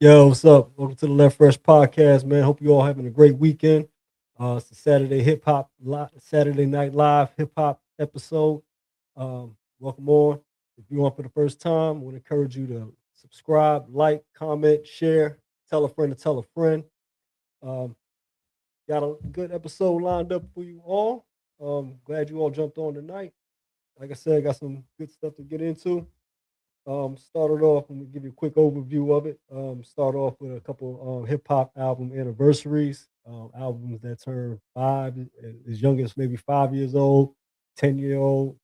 Yo, what's up? Welcome to the Left Fresh Podcast, man. Hope you all having a great weekend. It's the Saturday Night Live hip hop episode. Welcome on. If you're on for the first time, I want to encourage you to subscribe, like, comment, share, tell a friend to tell a friend. Um, got a good episode lined up for you all. Glad you all jumped on tonight. Like I said, got some good stuff to get into. Started off, I'm gonna give you a quick overview of it. Start off with a couple hip hop album anniversaries, albums that turn as young as maybe 5 years old, 10-year old,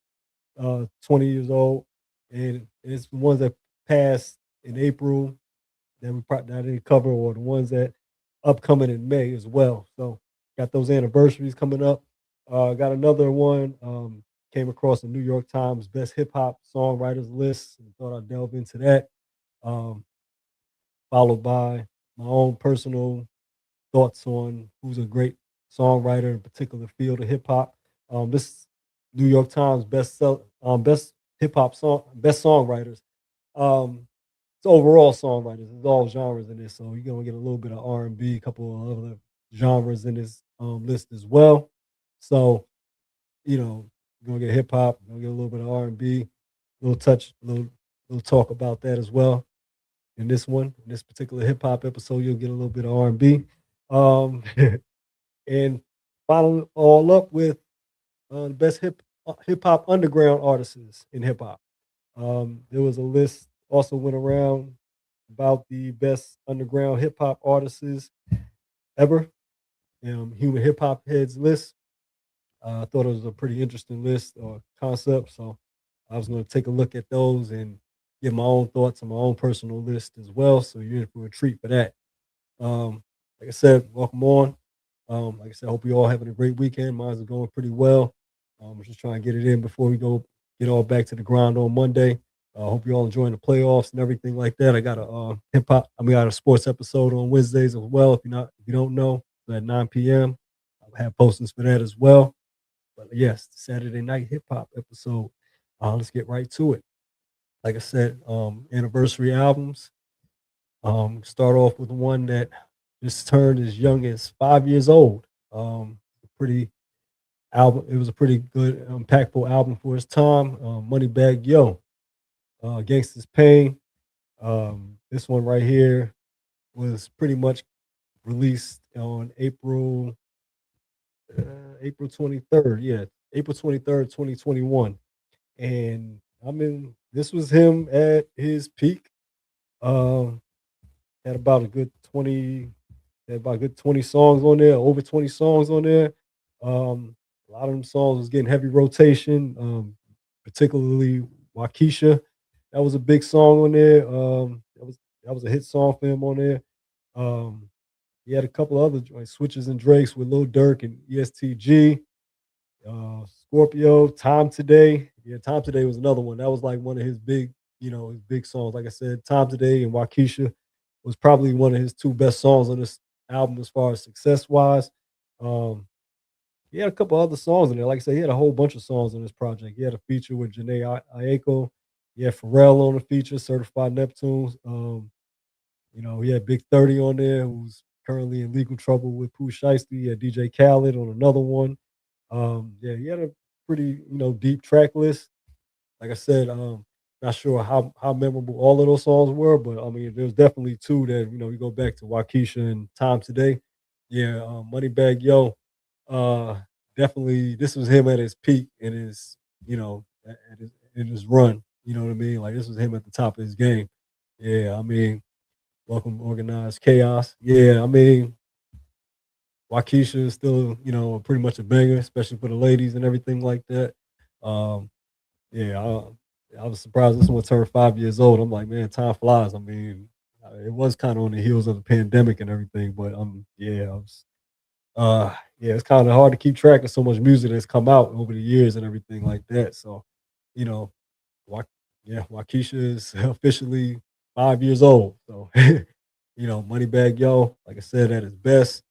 20 years old, and it's the ones that passed in April that we probably that I didn't cover, or the ones that upcoming in May as well. So got those anniversaries coming up. Got another one. Came across the New York Times best hip hop songwriters list and thought I'd delve into that. Um, Followed by my own personal thoughts on who's a great songwriter in a particular field of hip hop. This New York Times best hip hop best songwriters. Um, it's overall songwriters. There's all genres in this, so you're gonna get a little bit of R&B, a couple of other genres in this list as well. So you're gonna get hip hop, you're gonna get a little bit of R&B, little touch, little talk about that as well. In this particular hip hop episode, you'll get a little bit of R&B. Um, and following all up with the best hip hop underground artists in hip hop. There was a list also went around about the best underground hip hop artists ever. Human Hip Hop Heads list. I thought it was a pretty interesting list or concept, so I was going to take a look at those and give my own thoughts on my own personal list as well. So you're in for a treat for that. Um, like I said, welcome on. Like I said, I hope you all having a great weekend. Mine's going pretty well. I'm just trying to get it in before we go get all back to the grind on Monday. I hope you all enjoying the playoffs and everything like that. I got a hip hop. I mean, got a sports episode on Wednesdays as well. If you don't know, at 9 p.m. I have postings for that as well. But yes, the Saturday night hip hop episode. Let's get right to it. Like I said, anniversary albums. Start off with one that just turned as young as 5 years old. Pretty album. It was a pretty good, impactful album for its time. Moneybag Yo, Gangsta's Pain. This one right here was pretty much released on April 23rd. Yeah, April 23rd, 2021. And I mean, this was him at his peak. Um, had about a good 20, had about a good 20 songs on there, over 20 songs on there. A lot of them songs was getting heavy rotation, particularly Waukesha. That was a big song on there. That was a hit song for him on there. Um, he had a couple other like Switches and Drakes with Lil Durk and ESTG. Scorpio, Time Today. Yeah, Time Today was another one. That was like one of his his big songs. Like I said, Time Today and Waukesha was probably one of his two best songs on this album as far as success wise. Um, he had a couple other songs in there. Like I said, he had a whole bunch of songs on this project. He had a feature with Janae Aiko. He had Pharrell on the feature, Certified Neptunes. He had Big 30 on there, who's currently in legal trouble with Pooh Shiesty. He had DJ Khaled on another one. Yeah, he had a pretty, deep track list. Like I said, not sure how memorable all of those songs were, but I mean, there's definitely two that you go back to Waukesha and Time Today. Yeah, Moneybag Yo, uh, definitely this was him at his peak in his, in his run. You know what I mean? Like this was him at the top of his game. Yeah, I mean, welcome organized chaos. Yeah, I mean, Waukesha is still, pretty much a banger, especially for the ladies and everything like that. Um, yeah, I was surprised this one turned 5 years old. I'm like, man, time flies. I mean, it was kind of on the heels of the pandemic and everything, but yeah, it's kind of hard to keep track of so much music that's come out over the years and everything like that. So, you know, Wa- yeah, Waukesha is officially 5 years old. So, Moneybag Yo, like I said, at his best.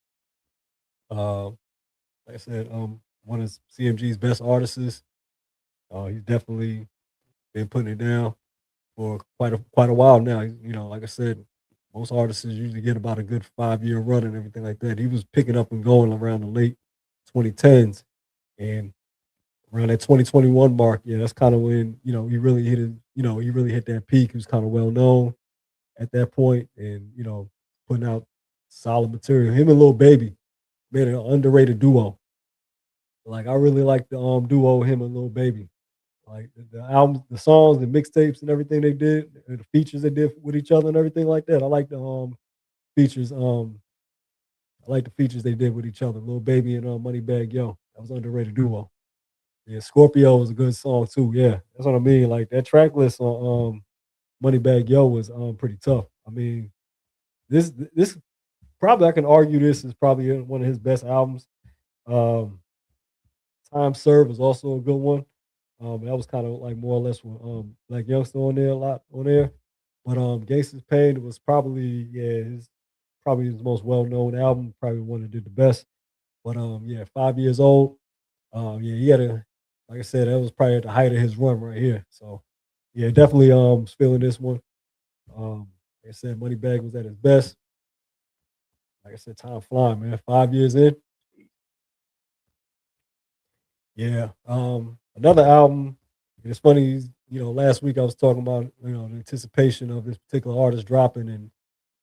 Uh, like I said, one of CMG's best artists. He's definitely been putting it down for quite a while now. Like I said, Most artists usually get about a good 5-year run and everything like that. He was picking up and going around the late 2010s, and around that 2021 mark, yeah, that's kind of when he really hit it. He really hit that peak. He was kind of well known at that point, and putting out solid material. Him and Lil Baby made an underrated duo. Like I really like the duo him and Lil Baby. Like the albums, the songs, the mixtapes, and everything they did, and the features they did with each other and everything like that. I like the features. I like the features they did with each other. Lil Baby and Moneybagg Yo. That was an underrated duo. Yeah, Scorpio was a good song too. Yeah, that's what I mean. Like that track list on Moneybagg Yo was pretty tough. I mean, this probably I can argue this is probably one of his best albums. Um, Time Served was also a good one. That was kind of like more or less with Black Youngster on there a lot on there. But Gangsta's Pain was probably probably his most well known album. Probably one that did the best. But yeah, 5 years old. Yeah, he had a like I said, that was probably at the height of his run right here. So yeah, definitely feeling this one. Like I said, Moneybagg was at his best. Like I said, time flying, man. 5 years in. Yeah. Another album. And it's funny, last week I was talking about, the anticipation of this particular artist dropping. And,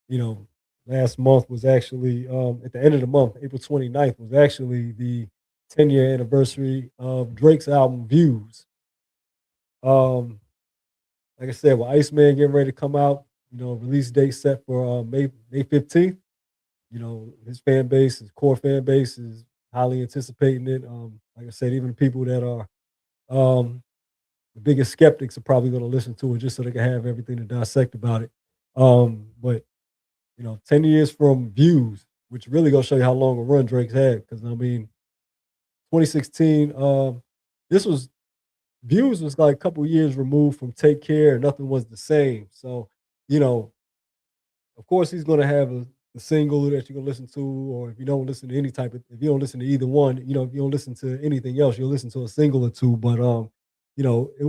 you know, last month was actually at the end of the month, April 29th, was actually the 10-year anniversary of Drake's album Views. Um, like I said, with Iceman getting ready to come out, release date set for May 15th. His fan base, his core fan base is highly anticipating it. Like I said, even the people that are um, the biggest skeptics are probably going to listen to it just so they can have everything to dissect about it. But 10 years from Views, which really gonna show you how long a run Drake's had. Because I mean, 2016, this was Views was like a couple years removed from Take Care, and nothing was the same. So, you know, of course, he's gonna have a single that you're gonna listen to, or if you don't listen to if you don't listen to either one, if you don't listen to anything else, you'll listen to a single or two. But you know, it,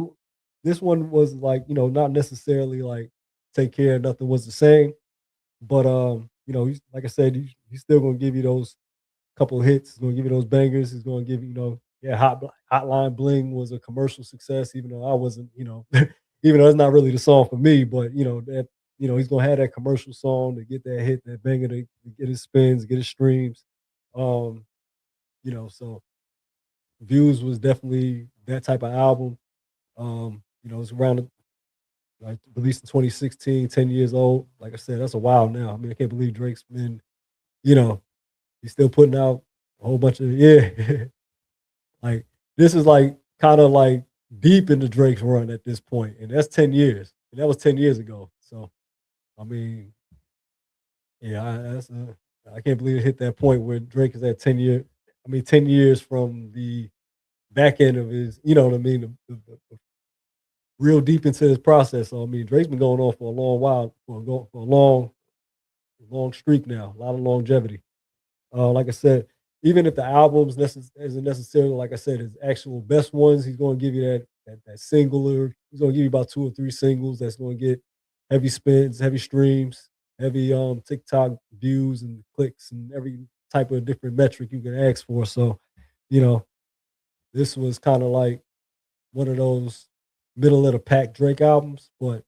this one was like, not necessarily like Take Care, nothing was the same. But he's like I said, he's still gonna give you those couple of hits. He's gonna give you those bangers. He's gonna give you, yeah, Hotline Bling was a commercial success, even though I wasn't, even though it's not really the song for me, but he's gonna have that commercial song to get that hit, that banger to get his spins, get his streams. Um, so Views was definitely that type of album. It's around like released in 2016, 10 years old. Like I said, that's a while now. I mean, I can't believe Drake's been, you know, he's still putting out a whole bunch of like this is like kind of like deep into Drake's run at this point, and that's 10 years. And that was 10 years ago. So I mean, yeah, I can't believe it hit that point where Drake is at 10 year. I mean, 10 years from the back end of his, you know what I mean, the real deep into his process. So I mean, Drake's been going on for a long while, for a long streak now, a lot of longevity. Like I said, even if the albums isn't necessarily, like I said, his actual best ones, he's going to give you that singular. He's going to give you about 2 or 3 singles that's going to get heavy spins, heavy streams, heavy TikTok views and clicks, and every type of different metric you can ask for. So, you know, this was kind of like one of those middle of the pack Drake albums, but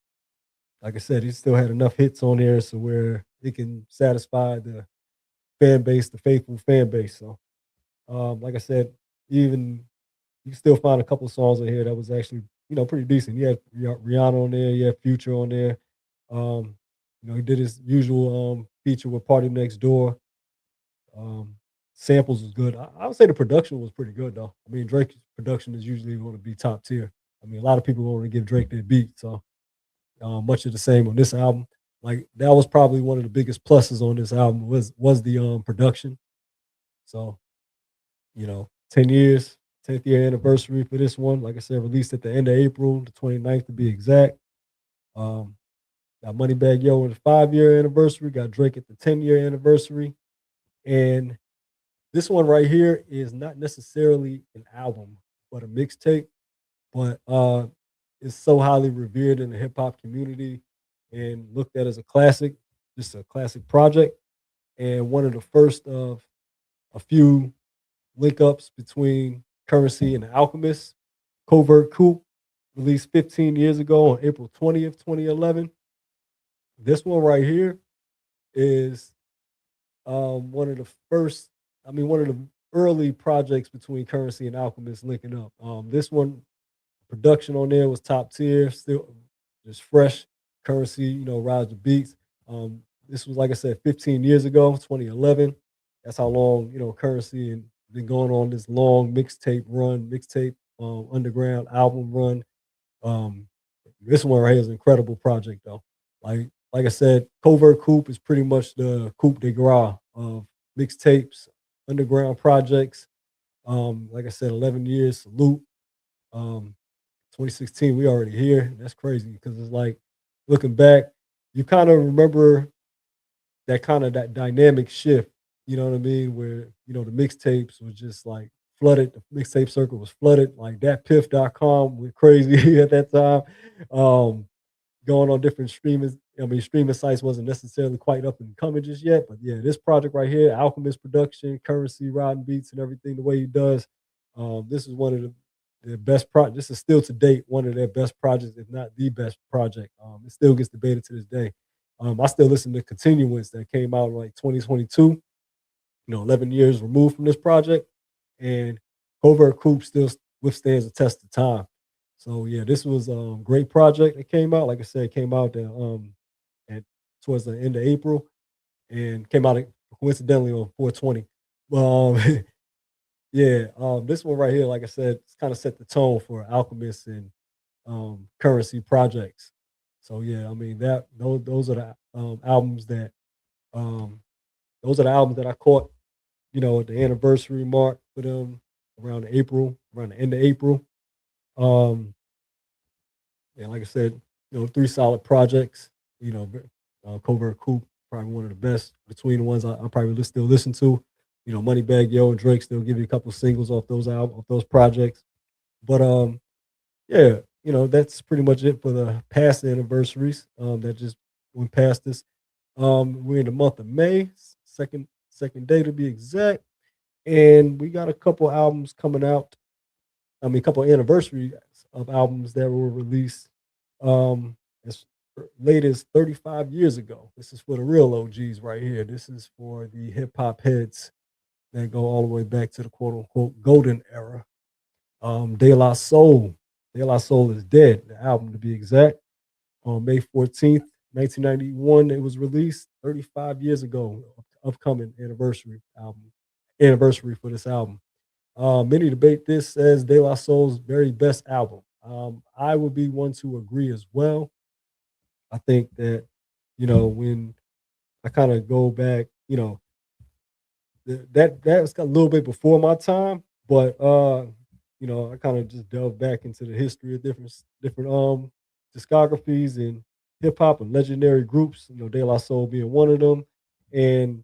like I said, he still had enough hits on there so where it can satisfy the fan base, the faithful fan base. So, like I said, even you can still find a couple of songs in here that was actually, pretty decent. You had Rihanna on there, you had Future on there. Um, he did his usual feature with Party Next Door. Um, Samples was good. I would say the production was pretty good though. I mean, Drake's production is usually going to be top tier. I mean, a lot of people want to give Drake their beat, so much of the same on this album. Like that was probably one of the biggest pluses on this album was the production. So 10 years, 10th year anniversary for this one. Like I said, released at the end of April, the 29th to be exact. Um, got Moneybagg Yo on the 5-year anniversary, got Drake at the 10-year anniversary. And this one right here is not necessarily an album, but a mixtape. But it's so highly revered in the hip hop community and looked at as a classic. just a classic project and one of the first of a few link ups between Currency and the Alchemist. Covert Coup, released 15 years ago on April 20th, 2011. This one right here is one of the first, one of the early projects between Currency and Alchemist linking up. This one, production on there was top tier, still just fresh. Currency, rides the beats. This was, like I said, 15 years ago, 2011. That's how long, Currency and been going on this long mixtape underground album run. Um, this one right here is an incredible project though. Like I said, Covert Coupe is pretty much the coupe de gras of mixtapes, underground projects. Like I said, 11 years, salute. Um, 2016, we already here. That's crazy because it's like looking back, you kind of remember that dynamic shift. You know what I mean? Where the mixtapes was just like flooded. The mixtape circle was flooded. Like thatpiff.com went crazy at that time. Um, Going on different streaming. Streaming sites wasn't necessarily quite up and coming just yet, but yeah, this project right here, Alchemist production, Currency, riding beats, and everything the way he does. This is one of the best projects. This is still to date one of their best projects, if not the best project. It still gets debated to this day. I still listen to Continuance that came out in like 2022. 11 years removed from this project, and Covert Coupe still withstands the test of time. So yeah, this was a great project that came out. Like I said, it came out at towards the end of April and came out coincidentally on 420. Um, yeah, this one right here, like I said, it's kind of set the tone for Alchemist and Currency projects. So yeah, that those are the albums that um, I caught, at the anniversary mark for them around around the end of April. Um, and like I said, three solid projects. You know, Covert Coupe, probably one of the best between the ones I probably still listen to. Moneybag Yo and Drake still give you a couple singles off those off those projects. But yeah, that's pretty much it for the past anniversaries. That just went past us. We're in the month of May, second day to be exact, and we got a couple albums coming out. A couple anniversaries of albums that were released as late as 35 years ago. This is for the real OGs right here. This is for the hip hop heads that go all the way back to the quote unquote golden era. De La Soul. De La Soul is Dead, the album to be exact. On May 14th, 1991, it was released 35 years ago. Upcoming anniversary for this album. Many debate this as De La Soul's very best album. I would be one to agree as well. I think that, when I kind of go back, that's a little bit before my time, but I kind of just delve back into the history of different discographies and hip hop and legendary groups, De La Soul being one of them. And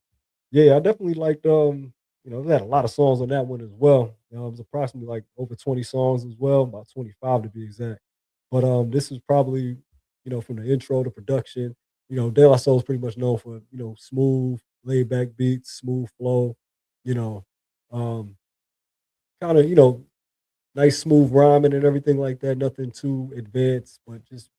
yeah, I definitely liked they had a lot of songs on that one as well. It was approximately like over 20 songs as well, about 25 to be exact. But this is probably, from the intro to production, De La Soul is pretty much known for, smooth, laid back beats, smooth flow, you know, um, kind of, nice smooth rhyming and everything like that. Nothing too advanced, but just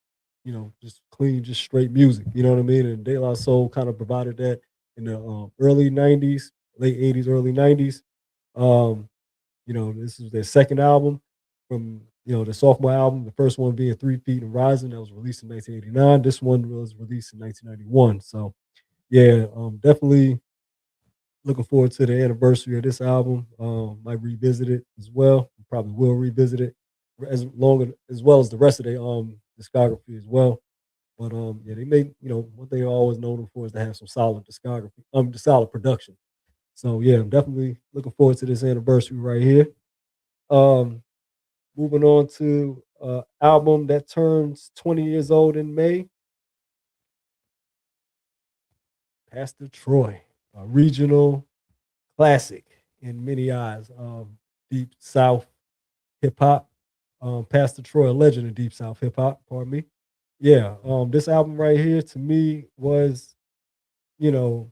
clean, just straight music. You know what I mean? And De La Soul kind of provided that in the early '90s, late '80s, early '90s. Um, this is their second album from the sophomore album. The first one being 3 Feet and Rising, that was released in 1989. This one was released in 1991. So yeah, definitely looking forward to the anniversary of this album. Might revisit it as well. Probably will revisit it as well as the rest of their discography as well. But yeah, they made what they always known for is to have some solid discography, solid production. So yeah, I'm definitely looking forward to this anniversary right here. Um, Moving on to album that turns 20 years old in May. Pastor Troy, a regional classic in many eyes. Deep South hip hop. Pastor Troy, a legend in Deep South hip hop. Pardon me. Yeah. This album right here to me was you know,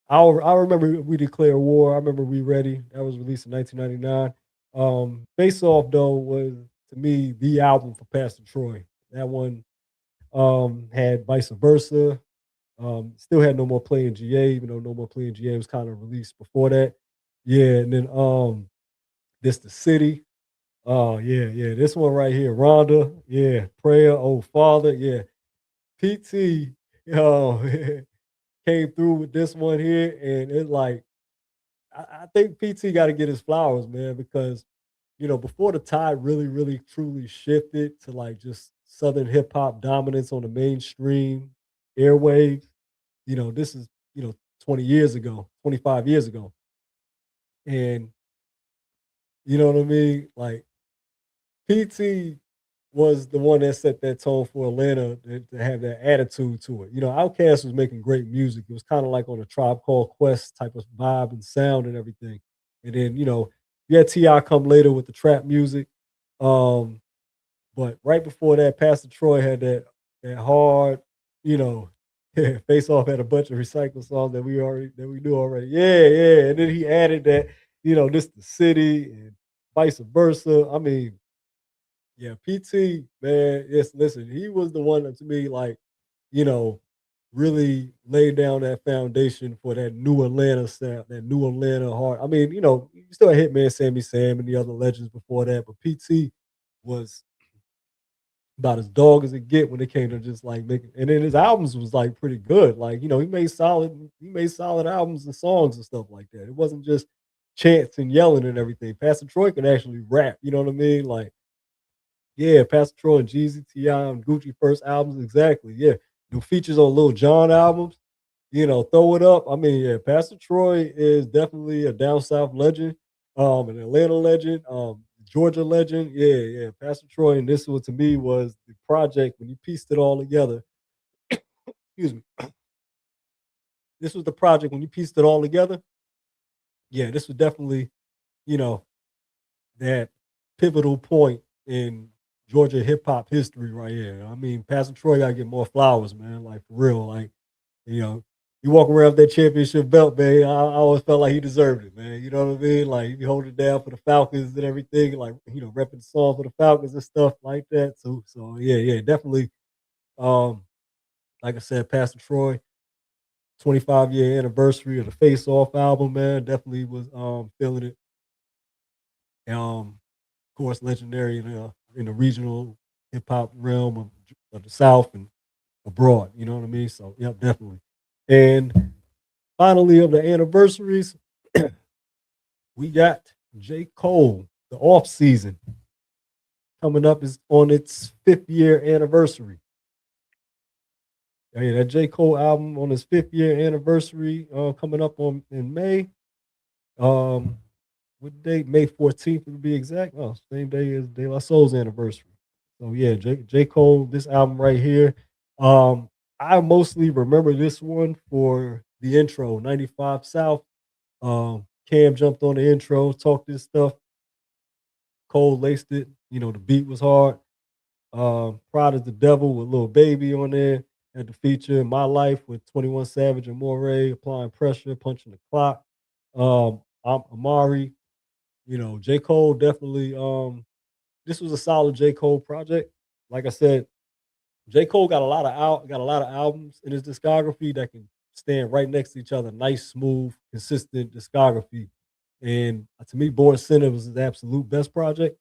I remember We Declare War. I remember We Ready. That was released in 1999. Face Off though was to me the album for Pastor Troy. That one had Vice Versa. Still had No More Playing GA, even though No More Playing GA was kind of released before that. Yeah, and then This the City. Oh yeah. This one right here, Rhonda. Yeah, Prayer, Oh Father. Yeah, PT. Oh, came through with this one here, and it's like I think PT got to get his flowers, man, because before the tide really, really, truly shifted to like just Southern hip hop dominance on the mainstream airwaves. This is 20 years ago, 25 years ago, and you know what I mean. Like PT was the one that set that tone for Atlanta to have that attitude to it. Outkast was making great music. It was kind of like on a Tribe Called Quest type of vibe and sound and everything. And then, you had T.I. come later with the trap music. Um, but right before that, Pastor Troy had that hard, you know, Face Off had a bunch of recycled songs that we knew already. Yeah. And then he added that, This the City and vice versa. I mean, yeah, PT, man, yes, listen, he was the one that to me, like, you know, really laid down that foundation for that new Atlanta sound, that new Atlanta heart. I mean, you still had Hitman Sammy Sam and the other legends before that, but PT was about as dog as it get when it came to just like making, and then his albums was like pretty good. Like, he made solid albums and songs and stuff like that. It wasn't just chants and yelling and everything. Pastor Troy could actually rap, you know what I mean? Like, yeah, Pastor Troy and Jeezy, T.I. and Gucci first albums, exactly. Yeah. The features on Lil Jon albums, Throw It Up. I mean, yeah, Pastor Troy is definitely a down south legend, an Atlanta legend, Georgia legend. Yeah. Pastor Troy, and this one to me was the project when you pieced it all together. Excuse me. This was the project when you pieced it all together. Yeah, this was definitely, you know, that pivotal point in Georgia hip hop history right here. I mean, Pastor Troy gotta get more flowers, man. Like for real. Like, you know, you walk around with that championship belt, man. I always felt like he deserved it, man. You know what I mean? Like he hold it down for the Falcons and everything, like repping the song for the Falcons and stuff like that. So yeah, definitely. Um, like I said, Pastor Troy, 25-year anniversary of the Face Off album, man. Definitely was feeling it. Of course, legendary in the regional hip hop realm of the South and abroad. You know what I mean? So, yep, definitely. And finally, of the anniversaries, we got J. Cole, the off season coming up is on its 5th-year anniversary. Yeah, that J. Cole album on his 5th-year anniversary coming up on in May. Um, what date? May 14th to be exact. Oh, same day as De La Soul's anniversary. So yeah, J. Cole, this album right here. Um, I mostly remember this one for the intro, 95 South. Cam jumped on the intro, talked this stuff. Cole laced it. The beat was hard. Pride is the Devil with Lil Baby on there. Had the feature My Life with 21 Savage and Moray, applying pressure, punching the clock. I'm Amari. J. Cole definitely this was a solid J. Cole project. Like I said, J. Cole got a lot of albums in his discography that can stand right next to each other. Nice, smooth, consistent discography. And to me, Born Sinner was his absolute best project.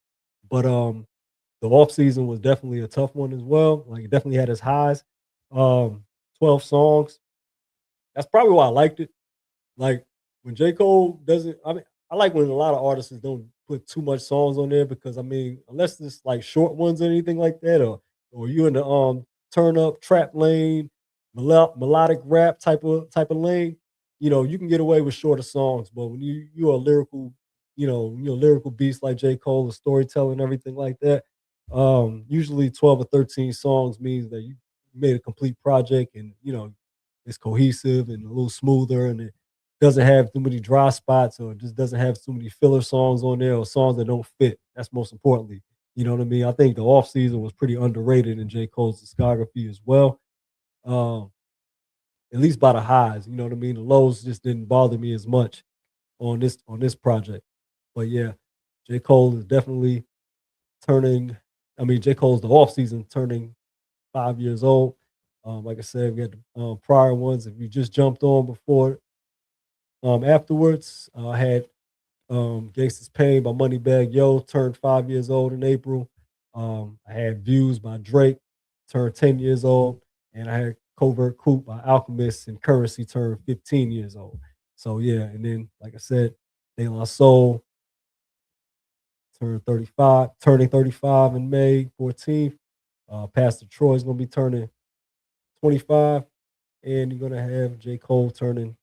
But the off season was definitely a tough one as well. Like it definitely had its highs. Um, 12 songs. That's probably why I liked it. Like when J. Cole doesn't, I mean, I like when a lot of artists don't put too much songs on there because I mean, unless it's like short ones or anything like that, or you in the turn up trap lane, melodic rap type of lane, you can get away with shorter songs. But when you're a lyrical, when you're a lyrical beast like J. Cole, the storytelling, everything like that, usually 12 or 13 songs means that you made a complete project and it's cohesive and a little smoother and it doesn't have too many dry spots or just doesn't have too many filler songs on there or songs that don't fit. That's most importantly. You know what I mean? I think the off season was pretty underrated in J. Cole's discography as well. Um, at least by the highs. You know what I mean? The lows just didn't bother me as much on this project. But yeah, J. Cole is definitely turning. I mean, J. Cole's the off season turning 5 years old. Like I said, we had the prior ones. If you just jumped on before, afterwards, I had Gangsta's Pain by Moneybagg Yo turned 5 years old in April. I had Views by Drake turned 10 years old. And I had Covert Coupe by Alchemist and Currency turned 15 years old. So yeah, and then like I said, De La Soul turning 35 in May 14th. Pastor Troy's gonna be turning 25, and you're gonna have J. Cole turning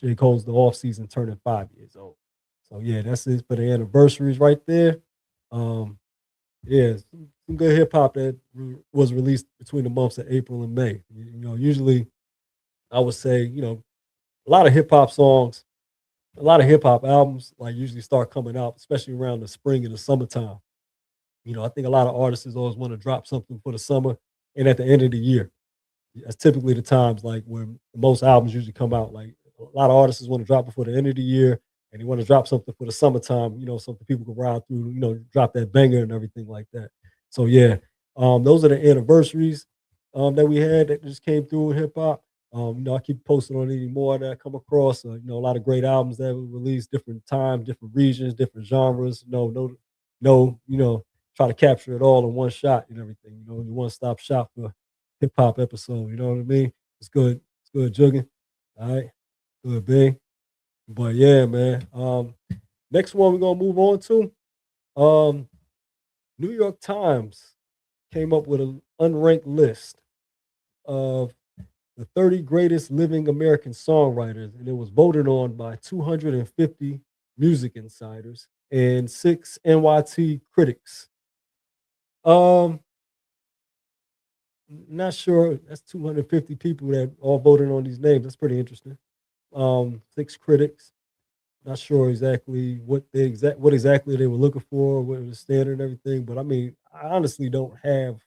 J. Cole's the off season turning 5 years old. So yeah, that's it for the anniversaries right there. Um, yeah, some good hip hop that was released between the months of April and May. Usually I would say, a lot of hip hop songs, a lot of hip hop albums like usually start coming out, especially around the spring and the summertime. I think a lot of artists always want to drop something for the summer and at the end of the year. That's typically the times like when most albums usually come out. Like a lot of artists want to drop before the end of the year, and they want to drop something for the summertime. Something people can ride through. Drop that banger and everything like that. So yeah, those are the anniversaries that we had that just came through in hip hop. I keep posting on any more that I come across. A lot of great albums that we release, different times, different regions, different genres. No, try to capture it all in one shot and everything. You one stop shop for hip hop episode. You know what I mean? It's good. It's good jugging. All right. Good big. But yeah, man. Next one we're gonna move on to. Um, New York Times came up with an unranked list of the 30 greatest living American songwriters, and it was voted on by 250 music insiders and 6 NYT critics. Um, Not sure. That's 250 people that all voted on these names. That's pretty interesting. 6 critics. Not sure exactly what exactly they were looking for, what was the standard and everything. But I mean, I honestly don't have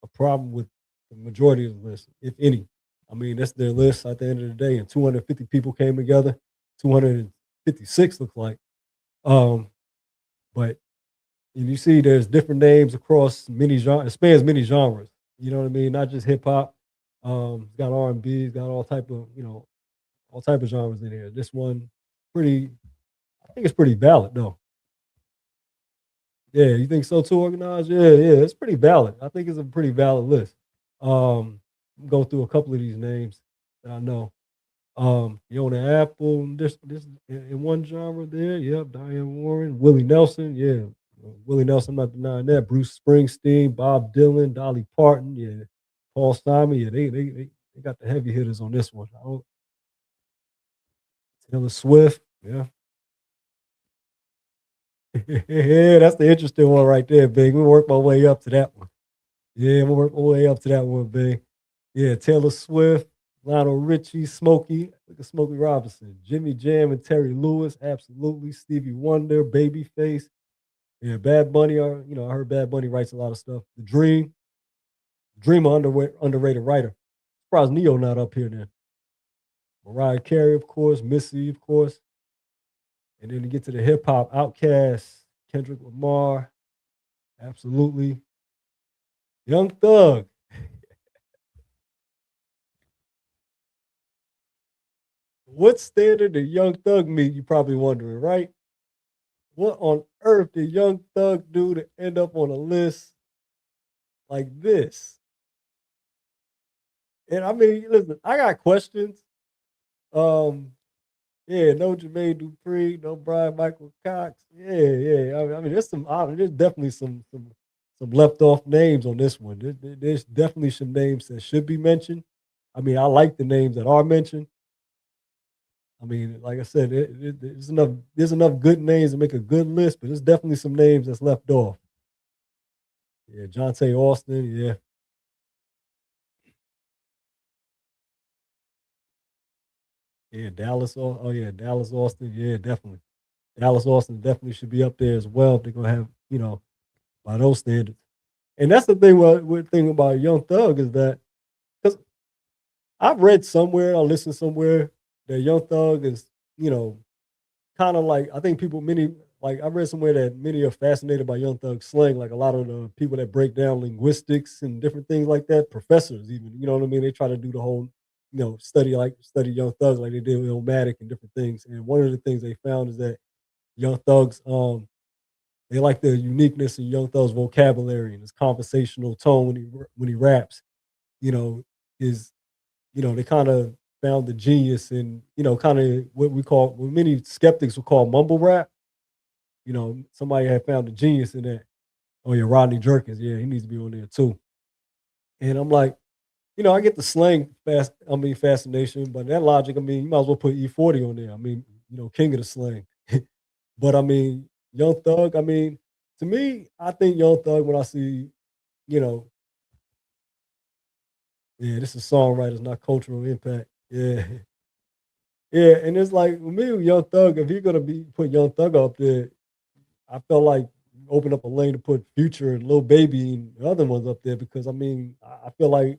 a problem with the majority of the list, if any. I mean, that's their list at the end of the day, and 250 people came together. 256 looks like. Um, but and you see, there's different names across many genres. It spans many genres. You know what I mean? Not just hip hop. It's got R&B. It's got all type of genres in here. This one, pretty. I think it's pretty valid, though. Yeah, you think so too? Organized? Yeah, it's pretty valid. I think it's a pretty valid list. Go through a couple of these names that I know. Fiona Apple, this in one genre there. Yep, Diane Warren, Willie Nelson. Yeah, Willie Nelson. I'm not denying that. Bruce Springsteen, Bob Dylan, Dolly Parton. Yeah, Paul Simon. Yeah, they got the heavy hitters on this one. Taylor Swift. Yeah, yeah, that's the interesting one right there, Big. We work my way up to that one. Yeah, we'll work my way up to that one, Big. Yeah, Taylor Swift, Lionel Richie, Smokey, look at Smokey Robinson, Jimmy Jam and Terry Lewis, absolutely. Stevie Wonder, Babyface. Yeah, Bad Bunny. I heard Bad Bunny writes a lot of stuff. The Dream, underrated writer. Surprised Neo not up here then. Mariah Carey, of course, Missy, of course. And then to get to the hip hop, Outkast, Kendrick Lamar, absolutely. Young Thug. What standard did Young Thug meet? You probably wondering, right? What on earth did Young Thug do to end up on a list like this? And I mean, listen, I got questions. Um, yeah, no Jermaine Dupri, no Brian Michael Cox. Yeah. I mean, there's definitely some left off names on this one. There's definitely some names that should be mentioned. I mean, I like the names that are mentioned. I mean, like I said, there's enough good names to make a good list, but there's definitely some names that's left off. Yeah, Jonte Austin. Yeah, yeah, Dallas. Oh yeah, Dallas Austin. Yeah, definitely. Dallas Austin definitely should be up there as well. If they're gonna have by those standards. And that's the thing. What weird thing about Young Thug is that because I've read somewhere, I listened somewhere that Young Thug is, you know, kind of like I think people many like I read somewhere that many are fascinated by Young Thug slang. Like a lot of the people that break down linguistics and different things like that, professors even, you know what I mean? They try to do the whole, study Young Thugs like they did with Illmatic and different things. And one of the things they found is that Young Thugs, they like the uniqueness of Young Thug's vocabulary and his conversational tone when he raps. You know, is they kind of found the genius in kind of what many skeptics would call mumble rap. Somebody had found the genius in that. Oh yeah, Rodney Jerkins, yeah, he needs to be on there too. And I'm like, I get the slang fascination, but that logic, I mean, you might as well put E40 on there. I mean, king of the slang. But I mean, Young Thug, I mean, to me, I think Young Thug when I see, you know, yeah, this is songwriters, not cultural impact. Yeah. Yeah, and it's like with me with Young Thug, if you're gonna be put Young Thug up there, I felt like open up a lane to put Future and Lil Baby and the other ones up there because I mean, I feel like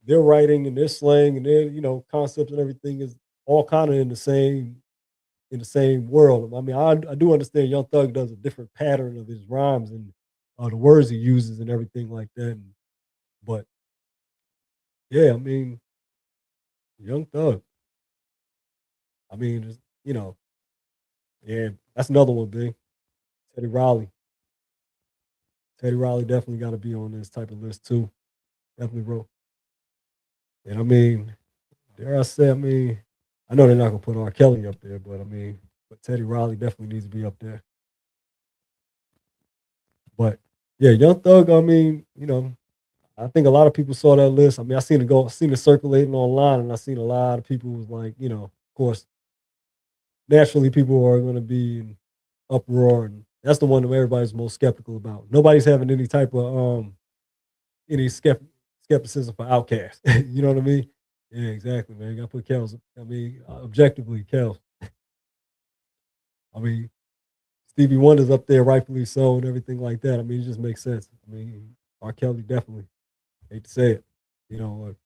their writing and their slang and their, concepts and everything is all kind of in the same world. I mean, I do understand Young Thug does a different pattern of his rhymes and the words he uses and everything like that. But yeah, I mean, Young Thug. I mean, yeah, that's another one, big. Teddy Riley. Teddy Riley definitely got to be on this type of list too. Definitely wrote. And I mean, dare I say, I mean, I know they're not gonna put R. Kelly up there, but I mean, but Teddy Riley definitely needs to be up there. But yeah, Young Thug, I mean, I think a lot of people saw that list. I mean, I seen it circulating online, and I seen a lot of people was like, of course, naturally people are going to be in uproar, and that's the one that everybody's most skeptical about. Nobody's having any type of any skepticism for Outkast. You know what I mean? Yeah, exactly, man. You got to put Kels. I mean, objectively, Kels. I mean, Stevie Wonder's up there, rightfully so, and everything like that. I mean, it just makes sense. I mean, R. Kelly definitely. Hate to say it, or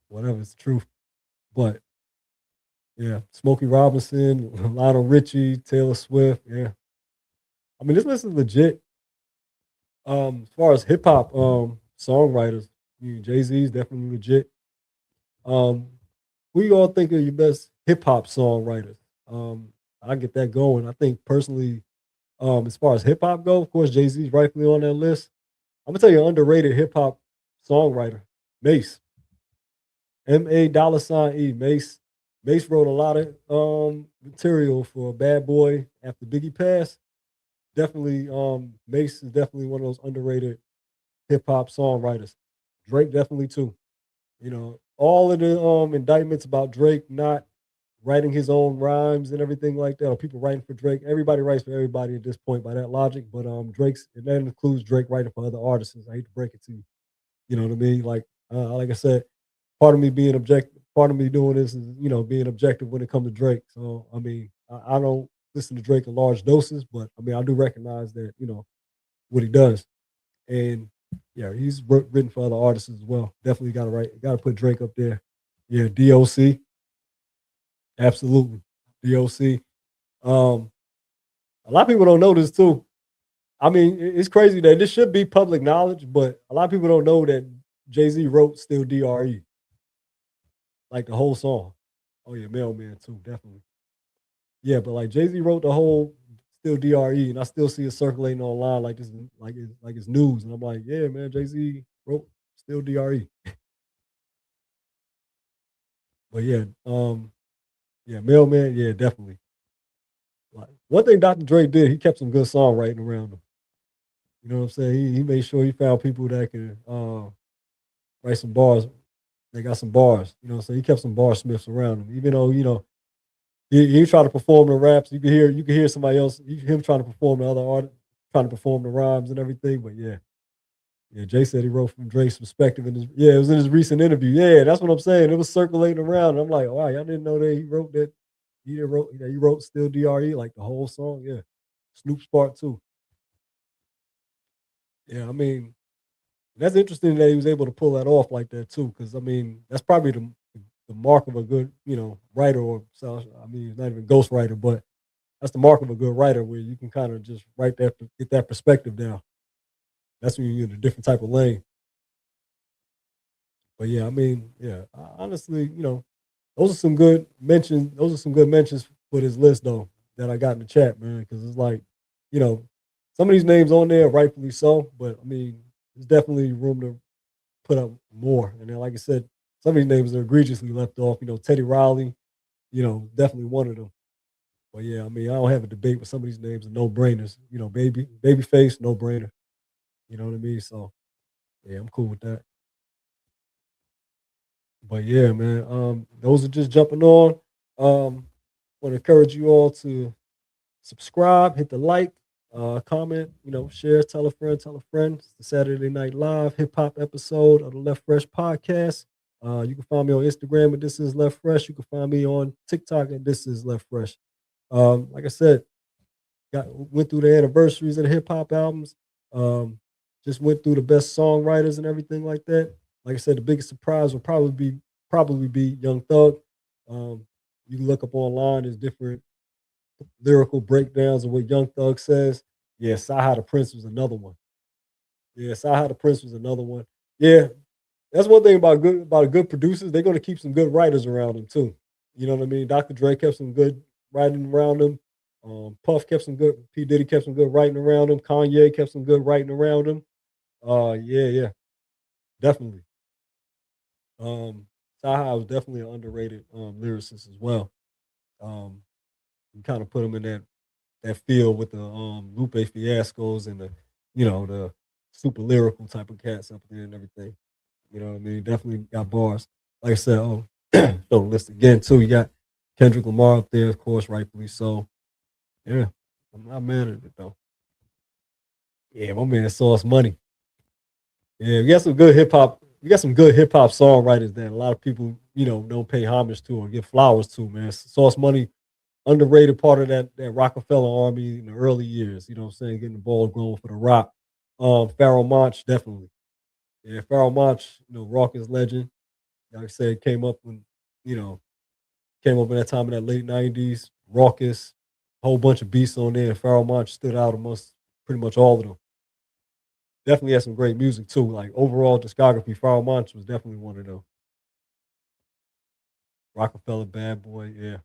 whatever. It's the truth, but yeah, Smokey Robinson, Lionel Richie, Taylor Swift. Yeah, I mean, this list is legit. As far as hip hop songwriters, Jay Z is definitely legit. Um, who you all think are your best hip hop songwriters? Um, I get that going. I think personally, as far as hip hop go, of course, Jay Z is rightfully on that list. I'm gonna tell you, an underrated hip hop songwriter, Mace, MA $ Mace. Mace wrote a lot of material for Bad Boy after Biggie passed. Definitely, Mace is definitely one of those underrated hip hop songwriters. Drake definitely too. All of the indictments about Drake not writing his own rhymes and everything like that, or people writing for Drake. Everybody writes for everybody at this point by that logic. But Drake's and that includes Drake writing for other artists. I hate to break it to you. You know what I mean? Like I said, part of me being objective, part of me doing this is being objective when it comes to Drake. So I mean, I don't listen to Drake in large doses, but I mean I do recognize that what he does, and yeah, he's written for other artists as well. Definitely got to put Drake up there. Yeah, DOC, absolutely, DOC. Um, a lot of people don't know this too. I mean, it's crazy that this should be public knowledge, but a lot of people don't know that Jay Z wrote "Still Dre," like the whole song. Oh yeah, Mailman too, definitely. Yeah, but like Jay Z wrote the whole "Still Dre," and I still see it circulating online like this, like it's news, and I'm like, yeah, man, Jay Z wrote "Still Dre." But yeah, yeah, Mailman, yeah, definitely. Like one thing Dr. Dre did, he kept some good songwriting around him. You know what I'm saying? He made sure he found people that could write some bars. They got some bars. You know what I'm saying? He kept some bar smiths around him, even though he tried to perform the raps. You could hear somebody else, him trying to perform the other art, trying to perform the rhymes and everything. But yeah, yeah, Jay said he wrote from Drake's perspective in his yeah, it was in his recent interview. Yeah, that's what I'm saying. It was circulating around. I'm like, wow, y'all didn't know that he wrote that. He wrote "Still Dre" like the whole song. Yeah, Snoop's part too. Yeah, I mean, that's interesting that he was able to pull that off like that too. Because I mean, that's probably the mark of a good, writer. Or so I mean, he's not even ghost writer, but that's the mark of a good writer, where you can kind of just write that, get that perspective down. That's when you're in a different type of lane. But yeah, I mean, yeah, honestly, those are some good mentions. Those are some good mentions for this list, though, that I got in the chat, man. Because it's like, you know, some of these names on there, rightfully so. But I mean, there's definitely room to put up more. And then, like I said, some of these names are egregiously left off. Teddy Riley, definitely one of them. But yeah, I mean, I don't have a debate with some of these names are no brainers. Babyface, no brainer. You know what I mean? So yeah, I'm cool with that. But yeah, man, those are just jumping on. Want to encourage you all to subscribe, hit the like, comment, share, tell a friend. It's the Saturday Night Live hip hop episode of the Left Fresh podcast. You can find me on Instagram at This Is Left Fresh. You can find me on TikTok at This Is Left Fresh. Like I said, went through the anniversaries of the hip hop albums. Um, just went through the best songwriters and everything like that. Like I said, the biggest surprise will probably be Young Thug. Um, you can look up online. There's different lyrical breakdowns of what Young Thug says. Yeah, Saha the Prince was another one. Yeah, Saha the Prince was another one. Yeah, that's one thing about a good producers. They're going to keep some good writers around them too. You know what I mean? Dr. Dre kept some good writing around him. Puff kept some good. P Diddy kept some good writing around him. Kanye kept some good writing around him. Yeah, yeah, definitely. Um, Saha was definitely an underrated lyricist as well. Um, you kind of put him in that field with the Lupe Fiascos and the super lyrical type of cats up there and everything. You know what I mean? Definitely got bars. Like I said, show the list again too. You got Kendrick Lamar up there, of course, rightfully so. Yeah, I'm not mad at it though. Yeah, my man Sauce Money. Yeah, we got some good hip hop. We got some good hip hop songwriters that a lot of people, don't pay homage to or give flowers to, man. Sauce Money, underrated part of that Rockefeller army in the early years. You know what I'm saying? Getting the ball going for the rock. Pharoah Monch, definitely. Yeah, Pharoah Monch, raucous legend. Like I said, you know, came up in that time in that late '90s, raucous, whole bunch of beats on there. And Pharoah Monch stood out amongst pretty much all of them. Definitely had some great music too. Like overall discography, Pharoah Monch was definitely one of them. Rockefeller, Bad Boy, yeah,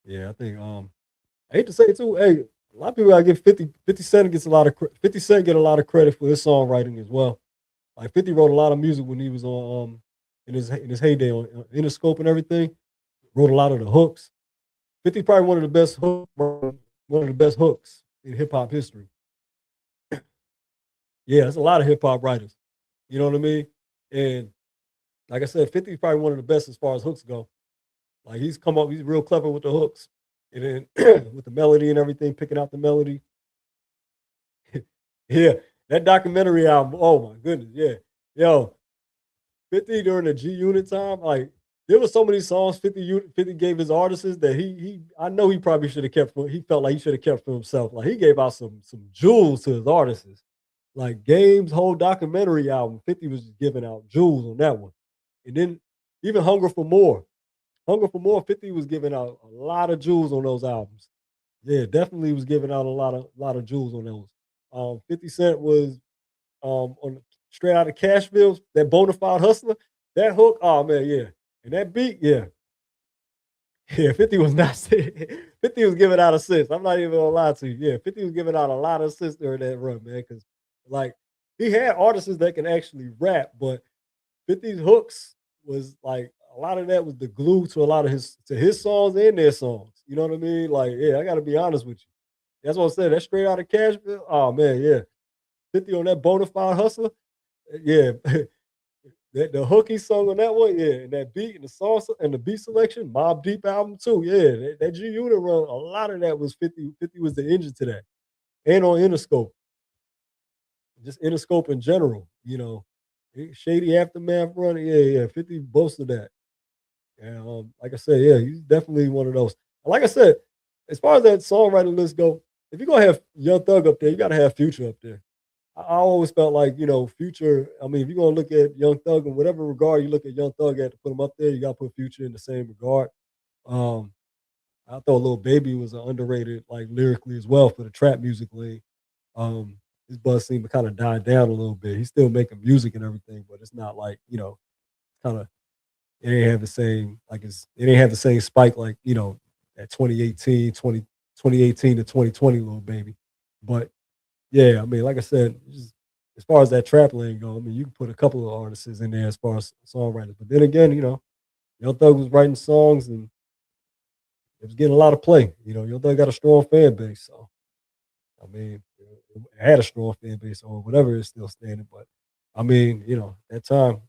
yeah. I think I hate to say it too. Hey, a lot of people I give 50 Cent gets a lot of 50 Cent get a lot of credit for his songwriting as well. Like 50 wrote a lot of music when he was on in his heyday on Interscope and everything. Wrote a lot of the hooks. 50 probably one of the best hooks in hip hop history. Yeah, there's a lot of hip hop writers. You know what I mean? And like I said, 50 is probably one of the best as far as hooks go. Like he's real clever with the hooks. And then with the melody and everything, picking out the melody. Yeah, that documentary album. Oh my goodness, yeah. Yo, 50 during the G Unit time, like there were so many songs 50 gave his artists that he I know he probably should have kept for he felt like he should have kept for himself. Like he gave out some jewels to his artists. Like Game's whole documentary album, 50 was just giving out jewels on that one. And then even Hunger for More. Hunger for More, 50 was giving out a lot of jewels on those albums. Yeah, definitely was giving out a lot of jewels on those. 50 Cent was on Straight Out of Cashville, that Bonafide Hustler, that hook. Oh man, yeah, and that beat, yeah, yeah. 50 was not 50 was giving out assists. I'm not even gonna lie to you. Yeah, 50 was giving out a lot of assists during that run, man. Because like he had artists that can actually rap, but 50's hooks was like a lot of that was the glue to a lot of his songs and their songs. You know what I mean? Like, yeah, I gotta be honest with you. That's what I said. That Straight Out of Cashville. Oh man, yeah. 50 on that Bonafide Hustler. Yeah, the hook he sung on that one, yeah, and that beat and the song and the beat selection, Mob Deep album too, yeah. That G Unit run, a lot of that was 50. 50 was the engine to that, and on Interscope, just Interscope in general, Shady Aftermath run, yeah, yeah. 50 boasted that, and like I said, yeah, he's definitely one of those. Like I said, as far as that songwriting list go, if you're gonna have Young Thug up there, you gotta have Future up there. I always felt like, Future. I mean, if you're gonna look at Young Thug in whatever regard you look at Young Thug at to put him up there, you gotta put Future in the same regard. Um, I thought Lil Baby was an underrated, like lyrically as well for the trap music league. Um, his buzz seemed to kind of die down a little bit. He's still making music and everything, but it's not like, kind of it ain't have the same it ain't have the same spike like, at 2018 to 2020 Lil Baby. But yeah, I mean, like I said, just as far as that trap lane go, I mean, you can put a couple of artists in there as far as songwriters. But then again, Young Thug was writing songs and it was getting a lot of play. Young Thug got a strong fan base. So, I mean, it had a strong fan base or whatever is still standing. But, I mean, that time,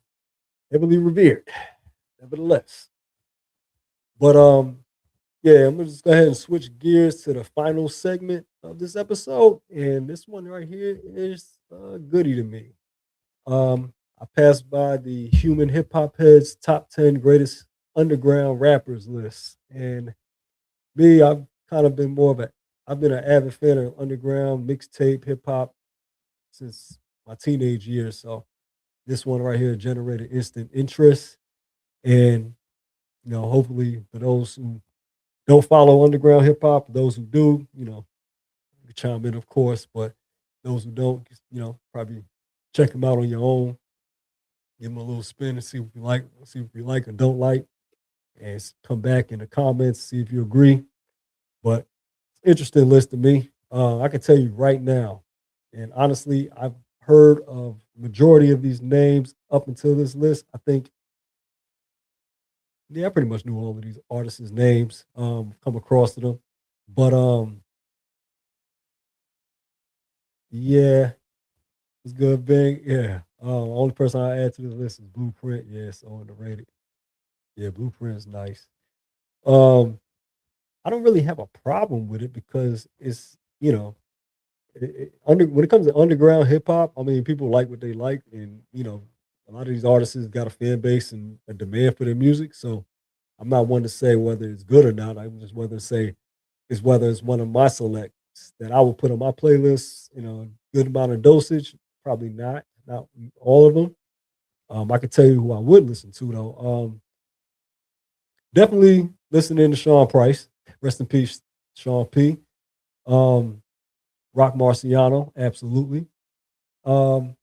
heavily revered, nevertheless. But, yeah, I'm going to just go ahead and switch gears to the final segment of this episode. And this one right here is a goodie to me. I passed by the Human Hip Hop Heads top 10 greatest underground rappers list. And me, I've been an avid fan of underground mixtape hip hop since my teenage years. So this one right here generated instant interest. And, hopefully for those who don't follow underground hip hop, those who do, you can chime in, of course, but those who don't, probably check them out on your own. Give them a little spin and see what you like or don't like, and come back in the comments, see if you agree. But interesting list to me. I can tell you right now, and honestly, I've heard of majority of these names up until this list. I think, yeah, I pretty much knew all of these artists' names, come across to them. But yeah, it's good, Bing. Yeah. Only person I add to this list is Blueprint. Yeah, so underrated. Yeah, Blueprint is nice. Um, I don't really have a problem with it because it's, when it comes to underground hip hop, I mean, people like what they like, and a lot of these artists got a fan base and a demand for their music. So I'm not one to say whether it's good or not. I'm just whether to say is whether it's one of my selects that I will put on my playlist. Good amount of dosage. Probably not all of them. I can tell you who I would listen to though. Definitely listening to Sean Price. Rest in peace, Sean P. Um, Rock Marciano, absolutely. Um,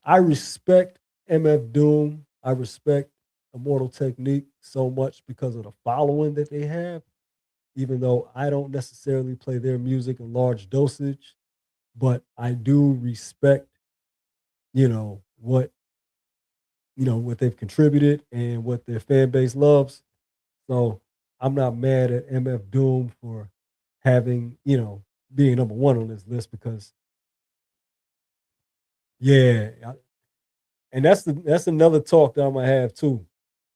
I respect MF Doom. I respect Immortal Technique so much because of the following that they have, even though I don't necessarily play their music in large dosage, but I do respect, you know, what what they've contributed and what their fan base loves. So I'm not mad at MF Doom for having, being number one on this list because yeah, and that's another talk that I'm gonna have too.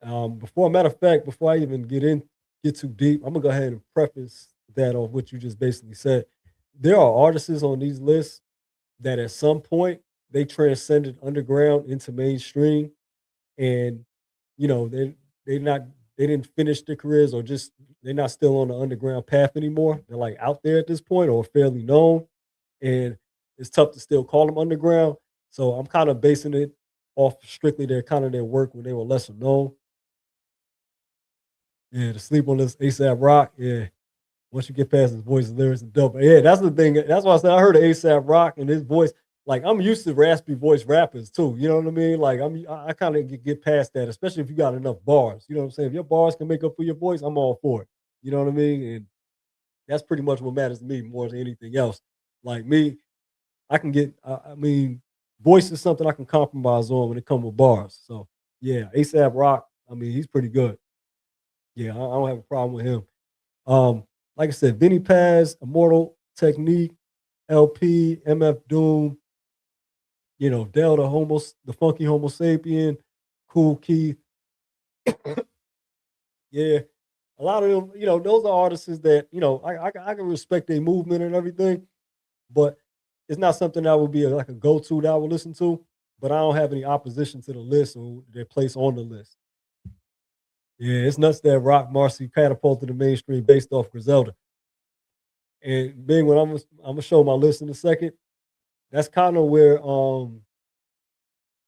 Matter of fact, before I even get too deep, I'm gonna go ahead and preface that off what you just basically said. There are artists on these lists that at some point they transcended underground into mainstream, and you know they not they didn't finish their careers or just they're not still on the underground path anymore. They're like out there at this point or fairly known, and it's tough to still call them underground. So I'm kind of basing it off strictly their work when they were lesser known. Yeah, to sleep on this ASAP Rock. Yeah, once you get past his voice and lyrics and dope. But yeah, that's the thing. That's why I said I heard of ASAP Rock and his voice. Like I'm used to raspy voice rappers too. You know what I mean? Like I kind of get past that, especially if you got enough bars. You know what I'm saying? If your bars can make up for your voice, I'm all for it. You know what I mean? And that's pretty much what matters to me more than anything else. Like me, I can get. I mean, voice is something I can compromise on when it comes with bars. So yeah, ASAP Rock. I mean, he's pretty good. Yeah, I don't have a problem with him. Like I said, Vinny Paz, Immortal Technique, LP, MF Doom, Dell the funky Homo sapien, Cool Keith. Yeah. A lot of them, those are artists that, I can respect their movement and everything, but it's not something that would be like a go-to that I would listen to. But I don't have any opposition to the list or their place on the list. Yeah, it's nuts that Rock Marcy catapulted the mainstream based off Griselda. And being when I'm gonna show my list in a second, that's kind of where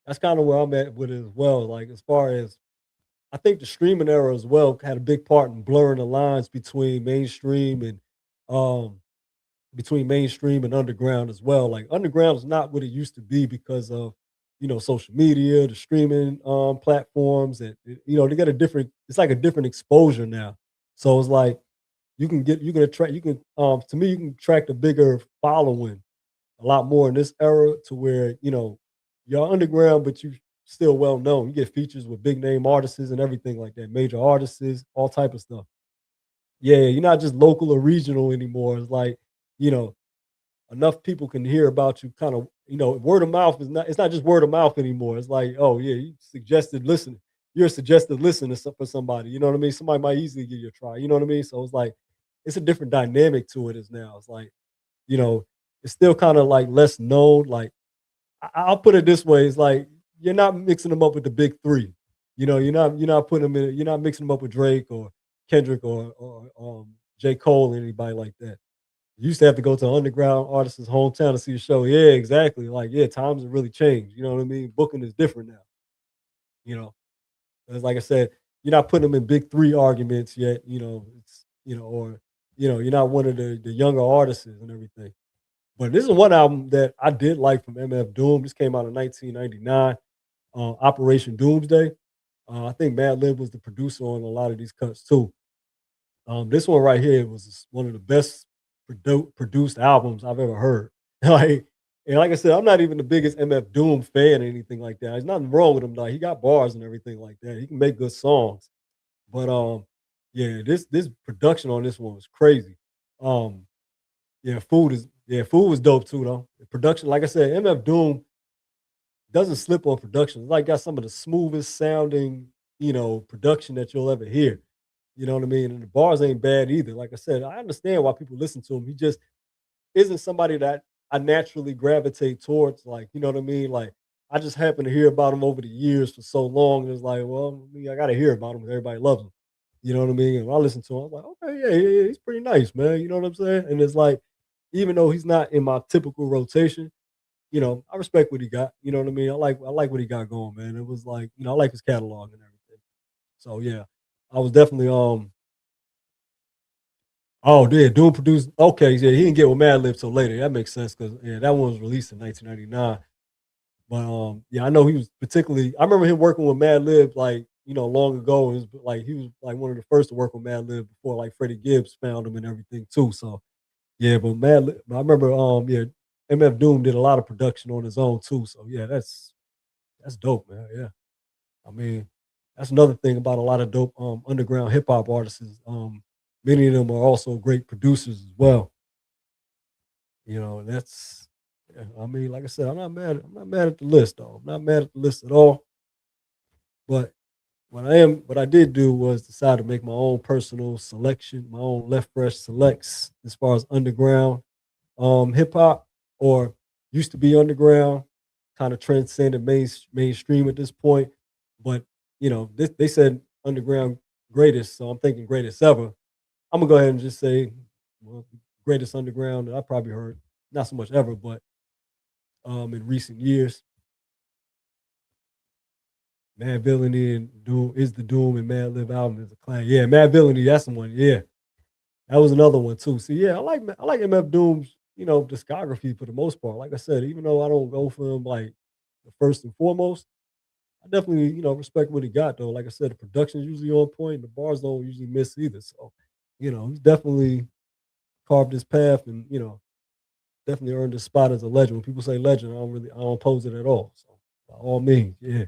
that's kind of where I'm at with it as well. Like as far as I think the streaming era as well had a big part in blurring the lines um between mainstream and underground as well. Like underground is not what it used to be because of social media, the streaming platforms, and they get a different. It's like a different exposure now. So it's like you can attract you can to me you can attract a bigger following a lot more in this era to where you're underground but you still well known. You get features with big name artists and everything like that, major artists, all type of stuff. Yeah, you're not just local or regional anymore. It's like you know enough people can hear about you. Kind of word of mouth is not. It's not just word of mouth anymore. It's like, oh yeah, you suggested listen. You're a suggested listener for somebody. You know what I mean? Somebody might easily give you a try. You know what I mean? So it's like it's a different dynamic to it. Is now. It's like you know, it's still kind of like less known. Like I'll put it this way: it's like you're not mixing them up with the big three. You're not putting them in. You're not mixing them up with Drake or Kendrick or J. Cole or anybody like that. You used to have to go to an underground artist's hometown to see a show. Yeah, exactly. Like, yeah, times have really changed. You know what I mean? Booking is different now. You know, it's like I said, you're not putting them in big three arguments yet. Or you're not one of the younger artists and everything. But this is one album that I did like from MF Doom. This came out in 1999, Operation Doomsday. I think Mad Lib was the producer on a lot of these cuts too. This one right here was one of the best produced albums I've ever heard. Like I said, I'm not even the biggest MF Doom fan or anything like that. There's nothing wrong with him. Like he got bars and everything like that. He can make good songs. But yeah, this production on this one was crazy. Um, food was dope too though. The production, like I said, MF Doom doesn't slip on production. It's like got some of the smoothest sounding, production that you'll ever hear. You know what I mean? And the bars ain't bad either. Like I said, I understand why people listen to him. He just isn't somebody that I naturally gravitate towards. Like, you know what I mean? Like, I just happen to hear about him over the years for so long. And it's like, well, I got to hear about him. Everybody loves him. You know what I mean? And when I listen to him, I'm like, okay, yeah, he's pretty nice, man. You know what I'm saying? And it's like, even though he's not in my typical rotation, I respect what he got. You know what I mean? I like what he got going, man. It was like, I like his catalog and everything. So yeah, I was definitely Oh, yeah, Doom produced. Okay, yeah, he didn't get with Madlib till later. That makes sense because yeah, that one was released in 1999. But yeah, I know he was particularly. I remember him working with Madlib like long ago. It was like he was like one of the first to work with Madlib before like Freddie Gibbs found him and everything too. So yeah, but Madlib. I remember yeah, MF Doom did a lot of production on his own too. So yeah, that's dope, man. Yeah, I mean that's another thing about a lot of dope underground hip hop artists. Many of them are also great producers as well. And that's yeah, I mean, like I said, I'm not mad at the list though. I'm not mad at the list at all. But what I did do was decide to make my own personal selection, my own left fresh selects as far as underground hip hop or used to be underground, kind of transcended mainstream at this point. But they said underground greatest, so I'm thinking greatest ever. I'm gonna go ahead and just say, well, greatest underground that I probably heard, not so much ever, but in recent years, Mad Villainy and Doom is the Doom and Mad Lib album is a classic. Yeah, Mad Villainy, that's the one. Yeah, that was another one too. So yeah, I like MF Doom's discography for the most part. Like I said, even though I don't go for him like the first and foremost, I definitely respect what he got though. Like I said, the production's usually on point, and the bars don't usually miss either. So he's definitely carved his path and definitely earned his spot as a legend. When people say legend, I don't oppose it at all. So by all means, yeah.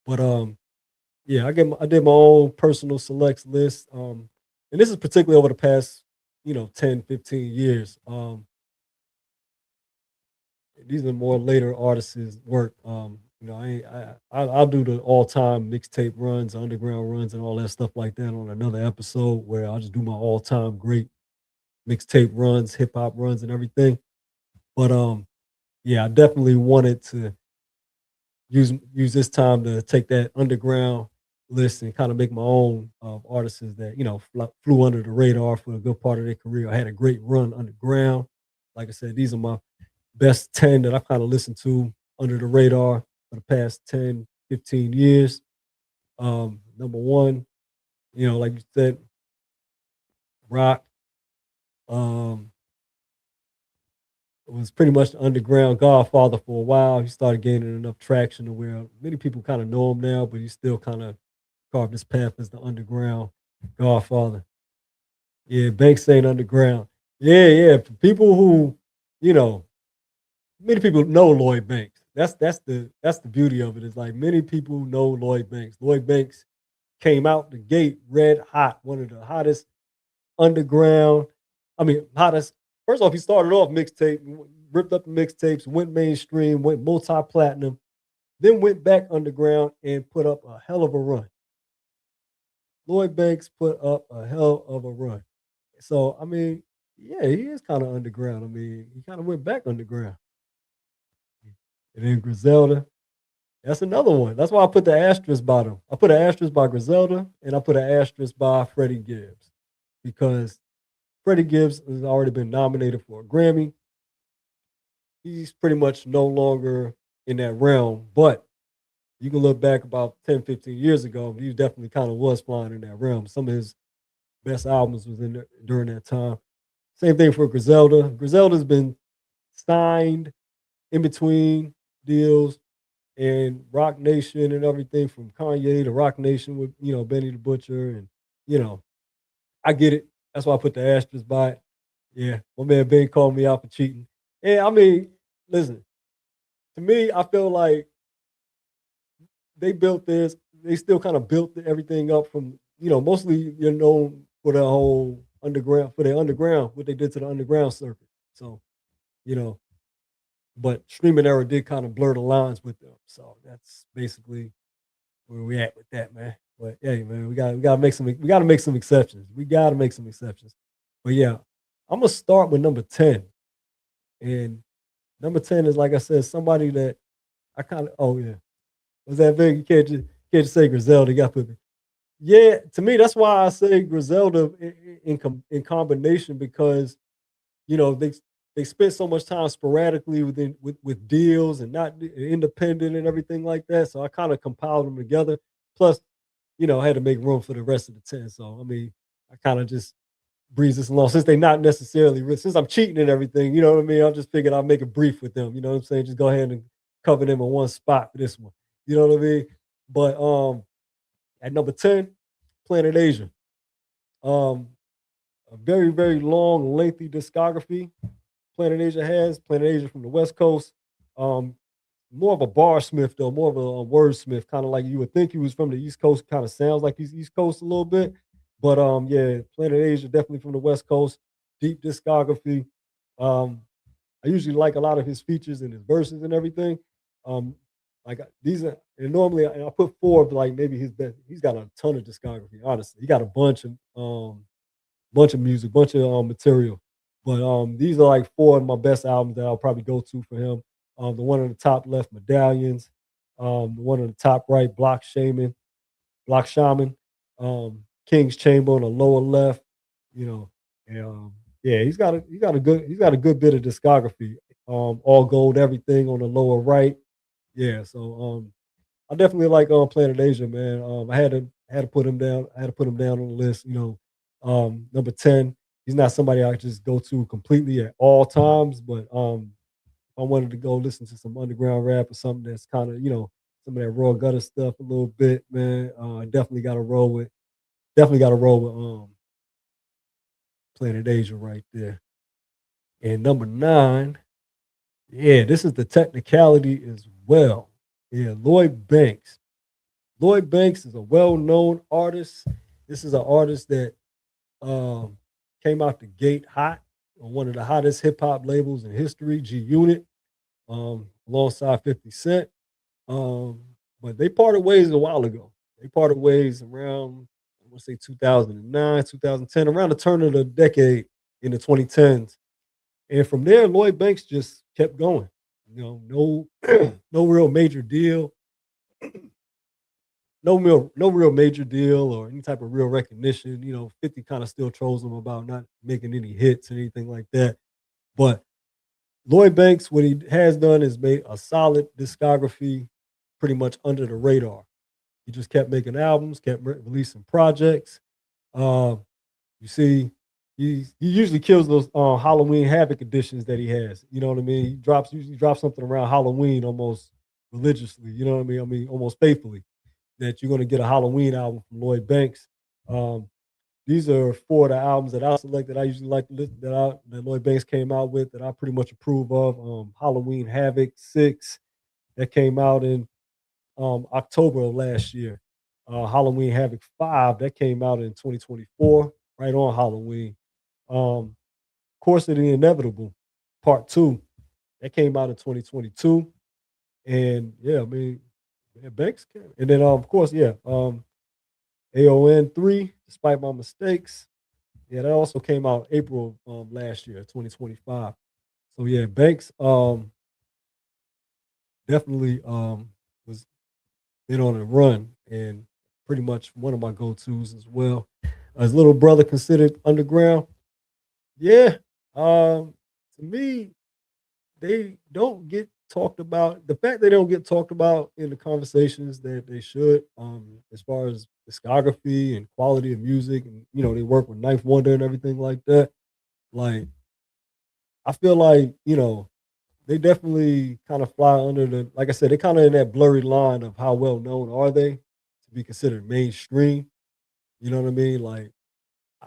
But yeah, I did my own personal selects list. And this is particularly over the past 10, 15 years. These are more later artists' work. I'll do the all time mixtape runs, underground runs, and all that stuff like that on another episode where I'll just do my all time great mixtape runs, hip hop runs, and everything. But yeah, I definitely wanted to use this time to take that underground list and kind of make my own artists that flew under the radar for a good part of their career. I had a great run underground. Like I said, these are my best 10 that I've kind of listened to under the radar for the past 10, 15 years. Number one, like you said, rock. Um, was pretty much the underground godfather for a while. He started gaining enough traction to where many people kind of know him now, but he still kind of carved his path as the underground godfather. Yeah, Banks ain't underground. Yeah, yeah. For people who, you know, many people know Lloyd Banks. That's the beauty of it. Is like many people know Lloyd Banks. Lloyd Banks came out the gate red hot, one of the hottest underground. I mean, hottest. First off, he started off mixtape, ripped up the mixtapes, went mainstream, went multi-platinum, then went back underground and put up a hell of a run. Lloyd Banks put up a hell of a run. So I mean, yeah, he is kind of underground. I mean, he kind of went back underground. And then Griselda, that's another one. That's why I put the asterisk by them. I put an asterisk by Griselda and I put an asterisk by Freddie Gibbs because Freddie Gibbs has already been nominated for a Grammy. He's pretty much no longer in that realm, but you can look back about 10, 15 years ago, he definitely kind of was flying in that realm. Some of his best albums was in there during that time. Same thing for Griselda. Griselda's been signed in between deals and Rock Nation and everything from Kanye to Rock Nation with, Benny the Butcher. And, you know, I get it. That's why I put the asterisk by it. Yeah, my man Ben called me out for cheating. Yeah, I mean, listen, to me, I feel like they built this. They still kind of built everything up from, mostly you're known for the whole underground, for their underground, what they did to the underground circuit. So, you know, but streaming era did kind of blur the lines with them. So that's basically where we at with that, man. But hey, man, we gotta make some exceptions. We gotta make some exceptions. But yeah, I'm gonna start with number 10. And number 10 is like I said, somebody that I kind of was that big? You can't just say Griselda. You got to put yeah. To me, that's why I say Griselda in combination because they spent so much time sporadically with deals and not independent and everything like that. So I kind of compiled them together. Plus, I had to make room for the rest of the 10. So I mean, I kind of just breeze this along since they're not necessarily since I'm cheating and everything. You know what I mean? I just figured I'll make it brief with them. You know what I'm saying? Just go ahead and cover them in one spot for this one. You know what I mean? But at number 10, Planet Asia. Um, a very, very long, lengthy discography. Planet Asia from the West Coast. Um, more of a bar smith though, more of a wordsmith, kind of like you would think he was from the East Coast. Kind of sounds like he's East Coast a little bit, but yeah, Planet Asia definitely from the West Coast. Deep discography. Um, I usually like a lot of his features and his verses and everything. Um, like these are, and normally I put four of like maybe his best. He's got a ton of discography. Honestly, he got a bunch of music, bunch of material. But these are like four of my best albums that I'll probably go to for him. The one on the top left, Medallions. The one on the top right, Block Shaman. King's Chamber on the lower left. You know, and yeah, he's got a good bit of discography. All gold, everything on the lower right. Yeah, so I definitely like Planet Asia, man. I had to put him down. I had to put him down on the list. Number 10. He's not somebody I just go to completely at all times, but if I wanted to go listen to some underground rap or something that's kind of some of that raw gutter stuff a little bit, man. Definitely got to roll with Planet Asia right there. And number 9, yeah, this is the technicality as well. Yeah, Lloyd Banks. Lloyd Banks is a well-known artist. This is an artist that um, came out the gate hot on one of the hottest hip hop labels in history, G Unit, alongside 50 Cent. Um, but they parted ways a while ago. They parted ways around, I want to say 2009, 2010, around the turn of the decade in the 2010s. And from there, Lloyd Banks just kept going. No, no real major deal, no real major deal or any type of real recognition. 50 kind of still trolls him about not making any hits or anything like that. But Lloyd Banks, what he has done is made a solid discography pretty much under the radar. He just kept making albums, kept releasing projects. Uh, you see, he usually kills those Halloween Havoc editions that he has. You know what I mean? He usually drops something around Halloween almost religiously. You know what I mean? I mean almost faithfully that you're going to get a Halloween album from Lloyd Banks. Um, these are four of the albums that I selected. I usually like to listen that Lloyd Banks came out with that I pretty much approve of. Halloween Havoc 6 that came out in October of last year. Halloween Havoc 5 that came out in 2024, right on Halloween. Course of the Inevitable Part 2 that came out in 2022. And yeah, I mean, yeah, Banks came. And then of course, yeah, AON 3, Despite My Mistakes. Yeah, that also came out April last year, 2025. So yeah, Banks definitely was been on a run and pretty much one of my go-tos as well. His little brother considered underground. Yeah. To me, they don't get talked about. The fact they don't get talked about in the conversations that they should, as far as discography and quality of music, and they work with Knife Wonder and everything like that. Like, I feel like they definitely kind of fly under the, like I said, they're kind of in that blurry line of how well known are they to be considered mainstream. You know what I mean? Like,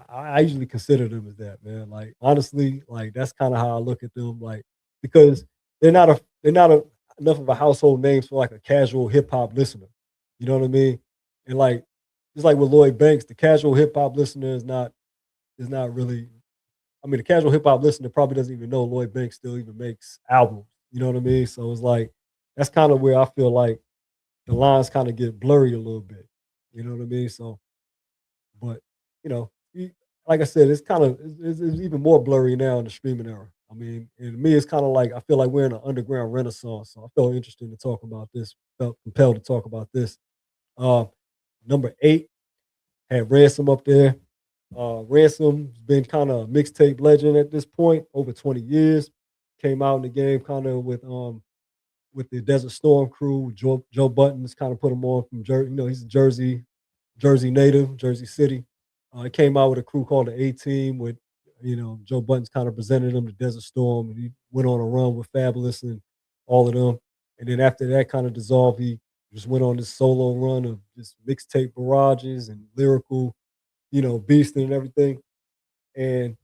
I usually consider them as that, man. Like, honestly, like that's kind of how I look at them. Like, because they're not enough of a household names for like a casual hip hop listener. You know what I mean? And like, just like with Lloyd Banks, the casual hip hop listener is not really. I mean, the casual hip hop listener probably doesn't even know Lloyd Banks still even makes albums. You know what I mean? So it's like that's kind of where I feel like the lines kind of get blurry a little bit. You know what I mean? So, but like I said, it's kind of it's even more blurry now in the streaming era. I mean, and to me, it's kind of like I feel like we're in an underground renaissance. So I felt interesting to talk about this. Felt compelled to talk about this. Uh, Number 8 had Ransom up there. Ransom's been kind of a mixtape legend at this point, over 20 years. Came out in the game kind of with the Desert Storm crew. Joe Buttons kind of put him on from Jersey. He's a Jersey native, Jersey City. He came out with a crew called the A Team with, Joe Buttons kind of presented him the Desert Storm, and he went on a run with Fabulous and all of them. And then after that kind of dissolved, he just went on this solo run of just mixtape barrages and lyrical, beasting and everything. And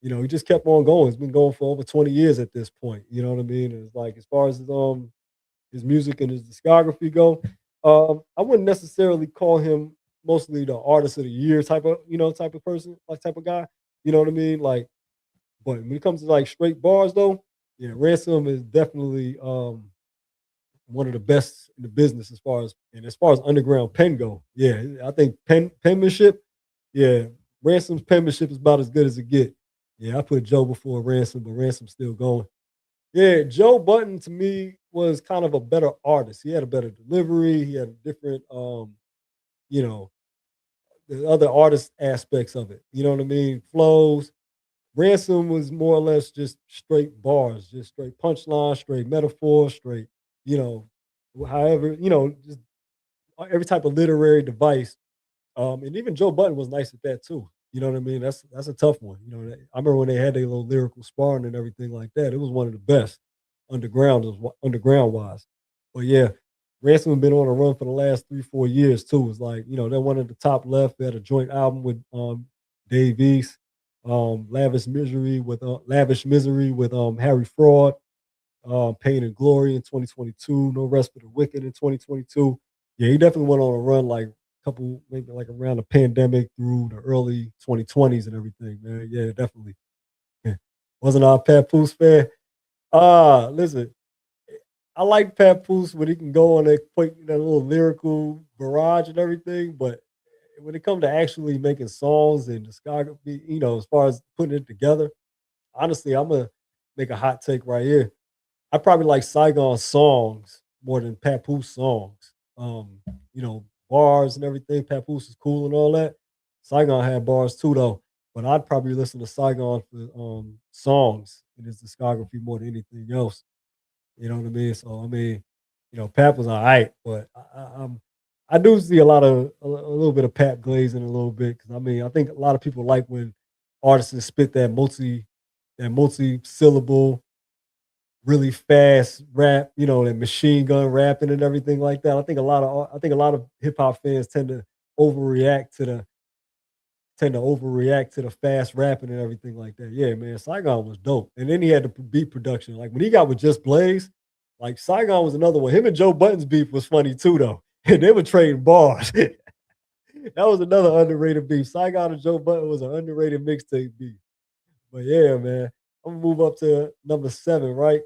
he just kept on going. It's been going for over 20 years at this point. You know what I mean? And it's like as far as his music and his discography go, I wouldn't necessarily call him mostly the artist of the year type of person, like type of guy. You know what I mean? Like, but when it comes to like straight bars though, yeah, Ransom is definitely one of the best in the business as far as underground pen go. Yeah, I think penmanship, yeah, Ransom's penmanship is about as good as it get. Yeah, I put Joe before Ransom, but Ransom's still going. Yeah, Joe Button to me was kind of a better artist. He had a better delivery. He had a different, you know, the other artist aspects of it. You know what I mean? Flows. Ransom was more or less just straight bars, just straight punchline, straight metaphor, straight, you know, however, just every type of literary device. And even Joe Button was nice at that too. You know what I mean? That's a tough one. I remember when they had their little lyrical sparring and everything like that. It was one of the best underground wise. But yeah, Ransom had been on a run for the last 3-4 years too. It's like they're one of the top left. They had a joint album with Dave East, Lavish Misery with Harry Fraud, Pain and Glory in 2022, No Rest for the Wicked in 2022. Yeah, he definitely went on a run like couple maybe like around the pandemic through the early 2020s and everything, man. Yeah, definitely. Yeah. Wasn't our Papoose fan? Listen, I like Papoose when he can go on that little lyrical barrage and everything, but when it comes to actually making songs and discography, as far as putting it together, honestly, I'm gonna make a hot take right here. I probably like Saigon songs more than Papoose songs. Bars and everything. Papoose is cool and all that. Saigon had bars too, though. but I'd probably listen to Saigon for songs in his discography more than anything else. You know what I mean? So I mean, Pap was all right, but I do see a little bit of Pap glazing a little bit because I mean I think a lot of people like when artists spit that multi syllable really fast rap, that machine gun rapping and everything like that. I think a lot of hip hop fans overreact to the tend to overreact to the fast rapping and everything like that. Yeah, man, Saigon was dope. And then he had the beat production. Like when he got with Just Blaze, like Saigon was another one. Him and Joe Button's beef was funny too, though. And they were trading bars. That was another underrated beef. Saigon and Joe Button was an underrated mixtape beef. But yeah, man, I'm gonna move up to number 7, right?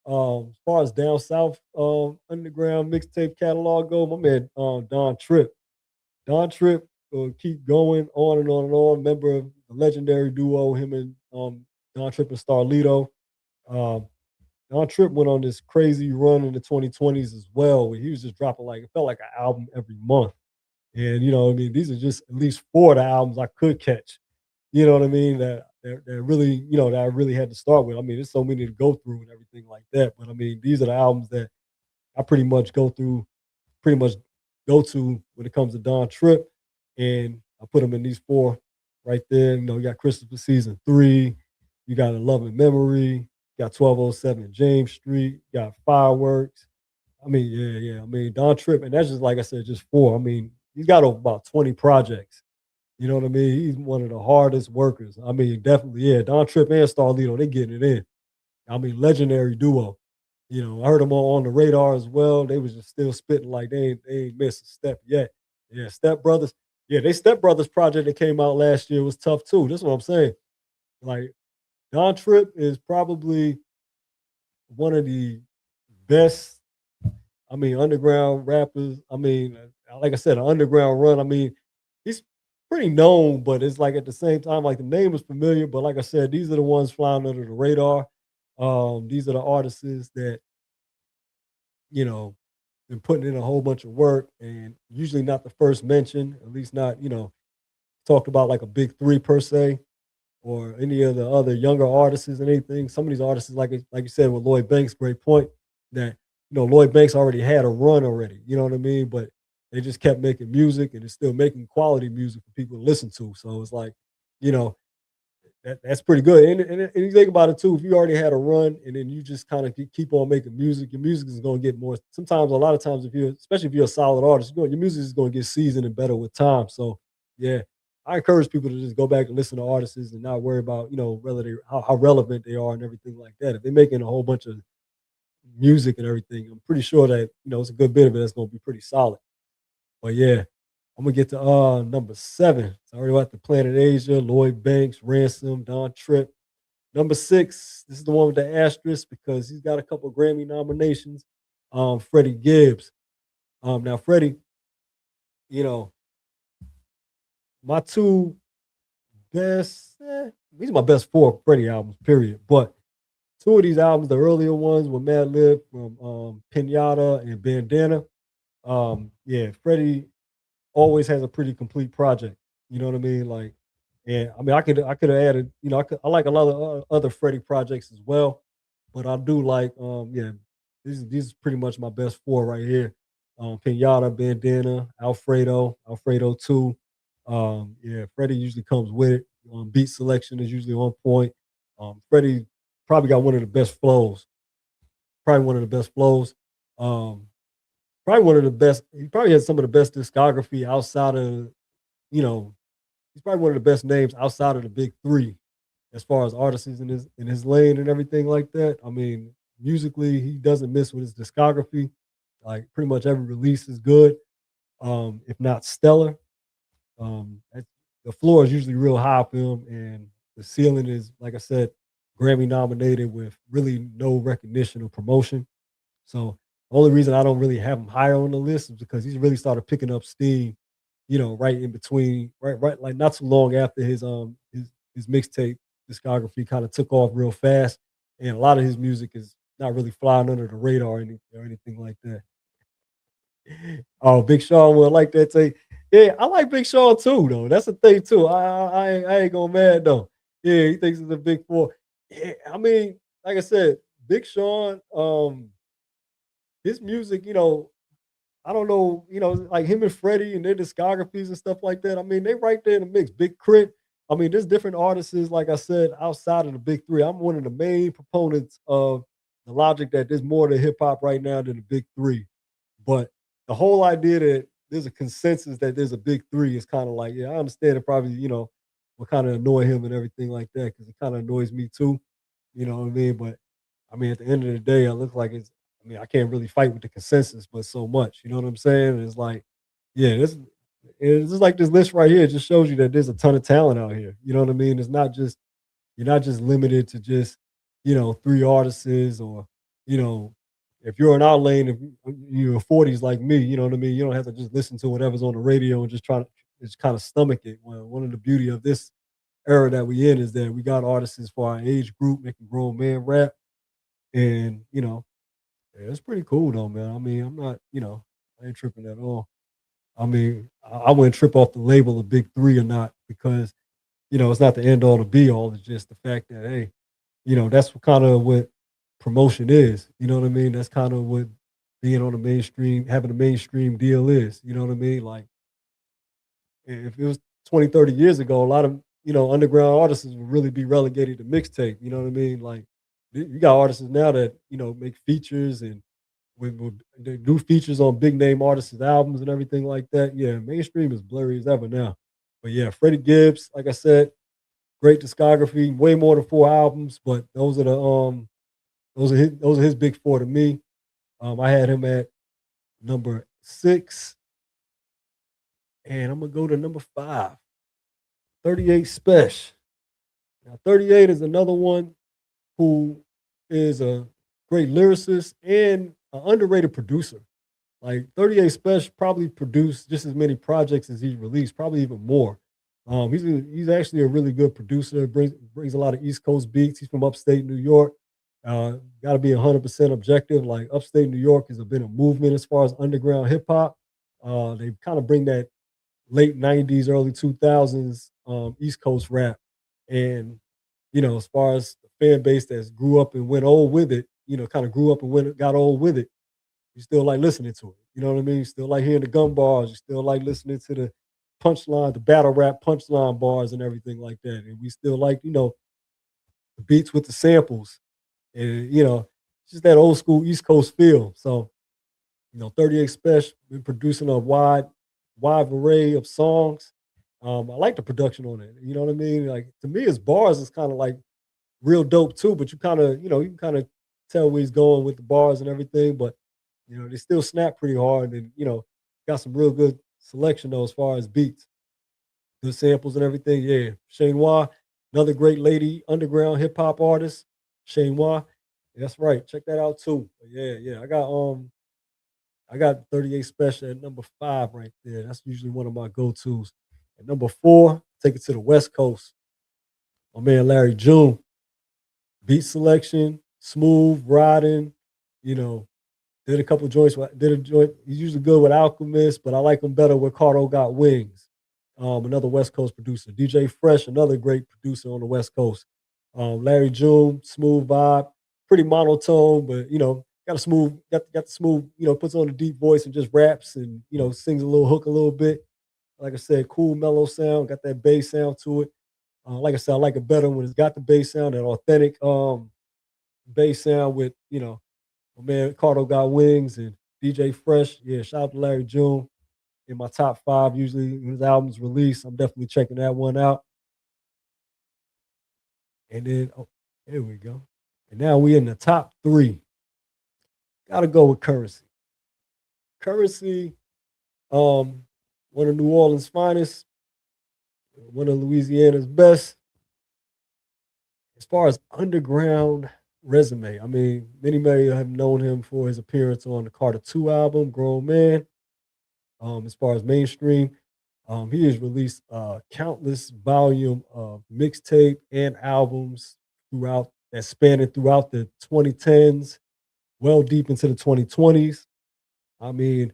As far as down south underground mixtape catalog go, my man Don Tripp. Don Tripp will keep going on and on and on. Member of the legendary duo, him and Don Tripp and Starlito. Um, Don Tripp went on this crazy run in the 2020s as well, where he was just dropping like it felt like an album every month. And I mean, these are just at least 4 of the albums I could catch. You know what I mean? That really, that I really had to start with. I mean, there's so many to go through and everything like that. But I mean, these are the albums that I pretty much go to when it comes to Don Tripp, and I put them in these 4 right there. You got Christopher Season 3, you got A Love and Memory, you got 1207 James Street, you got Fireworks. I mean, yeah. I mean, Don Tripp, and that's just like I said, just 4. I mean, he's got over about 20 projects. You know what I mean? He's one of the hardest workers. I mean, definitely, yeah. Don Tripp and Starlito, they getting it in. I mean, legendary duo. I heard them on the radar as well. They was just still spitting like they ain't missed a step yet. Yeah, Step Brothers. Yeah, they Step Brothers project that came out last year was tough too. That's what I'm saying. Like Don Tripp is probably one of the best, I mean, underground rappers. I mean, like I said, an underground run. I mean, he's pretty known, but it's like at the same time, like the name is familiar. But like I said, these are the ones flying under the radar. These are the artists that you know, been putting in a whole bunch of work and usually not the first mention, at least not, talked about like a big 3 per se or any of the other younger artists and anything. Some of these artists, like you said with Lloyd Banks, great point that, Lloyd Banks already had a run already, you know what I mean? But they just kept making music and it's still making quality music for people to listen to. So it's like, you know, that's pretty good. And you think about it too, if you already had a run and then you just kind of keep on making music, your music is going to get more. Sometimes, a lot of times, especially if you're a solid artist, your music is going to get seasoned and better with time. So, yeah, I encourage people to just go back and listen to artists and not worry about, whether how relevant they are and everything like that. If they're making a whole bunch of music and everything, I'm pretty sure that, it's a good bit of it that's going to be pretty solid. But yeah, I'm gonna get to number 7. It's already about the Planet Asia, Lloyd Banks, Ransom, Don Tripp. Number 6, this is the one with the asterisk because he's got a couple of Grammy nominations. Freddie Gibbs. Now Freddie, you know, my 2 best, these are my best 4 Freddie albums, period. But 2 of these albums, the earlier ones with Mad Lib from Pinata and Bandana. Yeah, Freddie always has a pretty complete project. You know what I mean? Like, yeah, I mean, I could have added, I like a lot of other Freddie projects as well, but I do like, yeah, these is pretty much my best 4 right here. Pinata, Bandana, Alfredo 2. Yeah, Freddie usually comes with it. Beat selection is usually on point. Freddie probably got one of the best flows. Probably one of the best flows. Um, Probably one of the best. He probably has some of the best discography outside of, you know, he's probably one of the best names outside of the big 3 as far as artists in his lane and everything like that. I mean, musically, he doesn't miss with his discography. Like pretty much every release is good, if not stellar. The floor is usually real high for him, and the ceiling is, like I said, Grammy nominated with really no recognition or promotion. So the only reason I don't really have him higher on the list is because he's really started picking up steam, right in between, right, like not too long after his mixtape discography kind of took off real fast, and a lot of his music is not really flying under the radar or anything like that. Oh, Big Sean would like that. Say, Yeah, I like Big Sean too, though. That's the thing too. I ain't gonna mad though. Yeah, he thinks it's a big four. Yeah, I mean, like I said, Big Sean, his music, I don't know, like him and Freddie and their discographies and stuff like that. I mean, they right there in the mix. Big Crit. I mean, there's different artists, like I said, outside of the big three. I'm one of the main proponents of the logic that there's more to hip hop right now than the big three. But the whole idea that there's a consensus that there's a big three is kind of like, yeah, I understand it probably, will kind of annoy him and everything like that because it kind of annoys me too. You know what I mean? But I mean, at the end of the day, it looks like I mean, I can't really fight with the consensus, but so much. You know what I'm saying? It's like, yeah, it's just like this list right here. It just shows you that there's a ton of talent out here. You know what I mean? It's not just you're not just limited to just three artists or you know if you're in our lane, if you're 40s like me, you know what I mean. You don't have to just listen to whatever's on the radio and just try to just kind of stomach it. Well, one of the beauty of this era that we in is that we got artists for our age group making grown man rap, and yeah, it's pretty cool though, man. I mean, I'm not, I ain't tripping at all. I mean, I wouldn't trip off the label of Big Three or not because, it's not the end all to be all. It's just the fact that, hey, that's kind of what promotion is. You know what I mean? That's kind of what being on the mainstream, having a mainstream deal is. You know what I mean? Like, if it was 20, 30 years ago, a lot of, underground artists would really be relegated to mixtape. You know what I mean? Like, you got artists now that, make features and they do features on big name artists' albums and everything like that. Yeah, mainstream is blurry as ever now. But yeah, Freddie Gibbs, like I said, great discography, way more than 4 albums. But those are his big four to me. I had him at number 6, and I'm gonna go to number 5, 38 Special. Now, 38 is another one who is a great lyricist and an underrated producer. Like 38 Special probably produced just as many projects as he released, probably even more. He's actually a really good producer. Brings a lot of East Coast beats. He's from upstate New York. Got to be 100% objective. Like upstate New York has been a movement as far as underground hip hop. They kind of bring that late 90s, early 2000s East Coast rap. And, as far as the fan base that's grew up and went old with it, kind of grew up and got old with it, you still like listening to it. You know what I mean? You still like hearing the gun bars. You still like listening to the punchline, the battle rap punchline bars and everything like that. And we still like, the beats with the samples. And, just that old school East Coast feel. So, 38 Special been producing a wide array of songs. I like the production on it. You know what I mean? Like to me, his bars is kind of like real dope too. But you kind of, you can kind of tell where he's going with the bars and everything. But they still snap pretty hard, and got some real good selection though as far as beats, good samples and everything. Yeah, Shane Wah, another great lady underground hip hop artist. Shane Wah, that's right. Check that out too. Yeah, yeah. I got 38 Special at number 5 right there. That's usually one of my go-tos. At number 4, take it to the West Coast. My man Larry June. Beat selection, smooth, riding, you know, did a couple joints, did a joint. He's usually good with Alchemist, but I like him better with Cardo Got Wings. Another West Coast producer. DJ Fresh, another great producer on the West Coast. Larry June, smooth vibe, pretty monotone, but got the smooth, puts on a deep voice and just raps and sings a little hook a little bit. Like I said, cool mellow sound, got that bass sound to it. Like I said, I like it better when it's got the bass sound, that authentic bass sound with my man Cardo Got Wings and DJ Fresh. Yeah, shout out to Larry June in my top 5. Usually when his album's released, I'm definitely checking that one out. And then, oh, here we go. And now we in the top 3. Gotta go with Currency. Currency, one of New Orleans' finest, one of Louisiana's best. As far as underground resume, I mean, many may have known him for his appearance on the Carter 2 album, Grown Man. As far as mainstream, he has released countless volume of mixtape and albums throughout that spanning throughout the 2010s, well deep into the 2020s. I mean,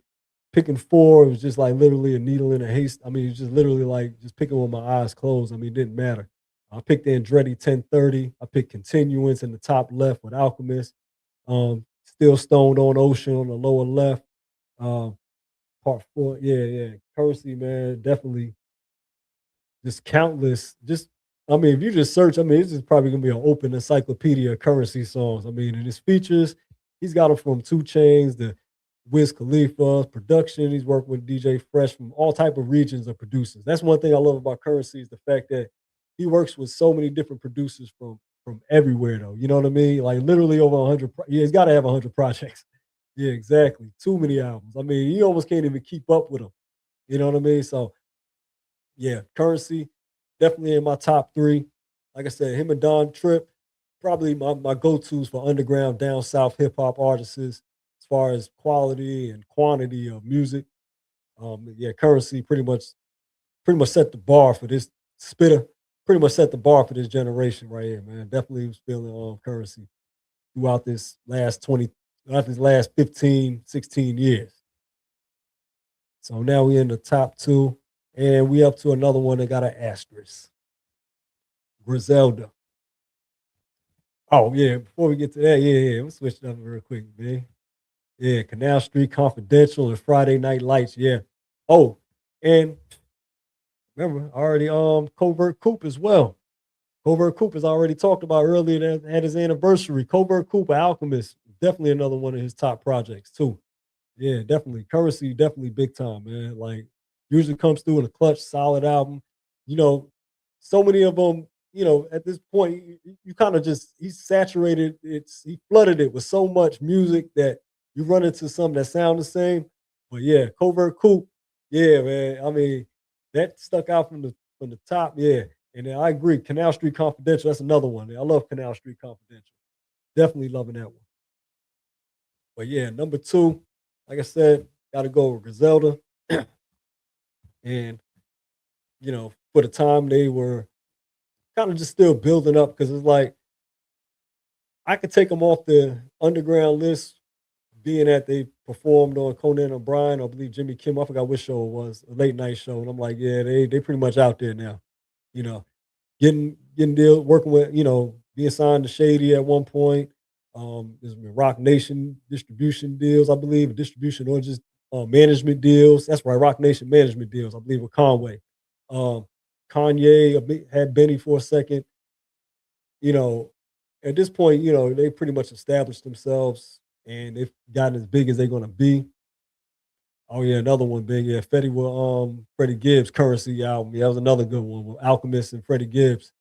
picking four, it was just like literally a needle in a haystack. I mean, it's just literally like just picking with my eyes closed. I mean, it didn't matter. I picked the Andretti 1030. I picked Continuance in the top left with Alchemist. Still Stoned on Ocean on the lower left. Um, part four, yeah, yeah. Currency, man, definitely just countless. Just I mean, if you just search, I mean, this is probably gonna be an open encyclopedia of Currency songs. I mean, and his features, he's got them from Two Chains to Wiz Khalifa production. He's worked with DJ Fresh from all type of regions of producers. That's one thing I love about Currency is the fact that he works with so many different producers from everywhere. Though, you know what I mean? Like literally over 100. Yeah, he's got to have 100 projects. Yeah, exactly. Too many albums. I mean, you almost can't even keep up with them. You know what I mean? So yeah, Currency, definitely in my top three. Like I said, him and Don Tripp, probably my go-tos for underground down south hip hop artists as far as quality and quantity of music. Yeah, Currency pretty much set the bar for this spitter. Pretty much set the bar for this generation right here, man. Definitely was feeling Currency throughout this last 20, throughout this last 15, 16 years. So now we in the top two, and we up to another one that got an asterisk. Griselda. Oh yeah, before we get to that, yeah, yeah, we'll switch it up real quick, man. Yeah, Canal Street Confidential and Friday Night Lights. Yeah. Oh, and remember, I already Covert Coupe as well. Covert Coupe is already talked about earlier that at his anniversary. Covert Coupe, Alchemist, definitely another one of his top projects too. Yeah, definitely. Currency, definitely big time, man. Like usually comes through in a clutch, solid album. You know, so many of them, at this point, you kind of just he's saturated. He flooded it with so much music that you run into some that sound the same. But yeah, Covert Coupe, yeah, man. I mean, that stuck out from the top, yeah. And then I agree, Canal Street Confidential, that's another one. I love Canal Street Confidential. Definitely loving that one. But yeah, number two, like I said, got to go with Griselda. And, for the time they were kind of just still building up because it's like I could take them off the underground list, being that they performed on Conan O'Brien, I believe Jimmy Kimmel, I forgot which show it was, a late night show. And I'm like, yeah, they pretty much out there now, you know. Getting deal working with, being signed to Shady at one point. There's been Rock Nation distribution deals, I believe, distribution or just management deals. That's right, Rock Nation management deals, I believe, with Conway. Um, Kanye had Benny for a second. You know, at this point, they pretty much established themselves and they've gotten as big as they're gonna be. Oh yeah, another one big. Yeah, Fetty with Freddie Gibbs Currency album. Yeah, that was another good one with Alchemist and Freddie Gibbs.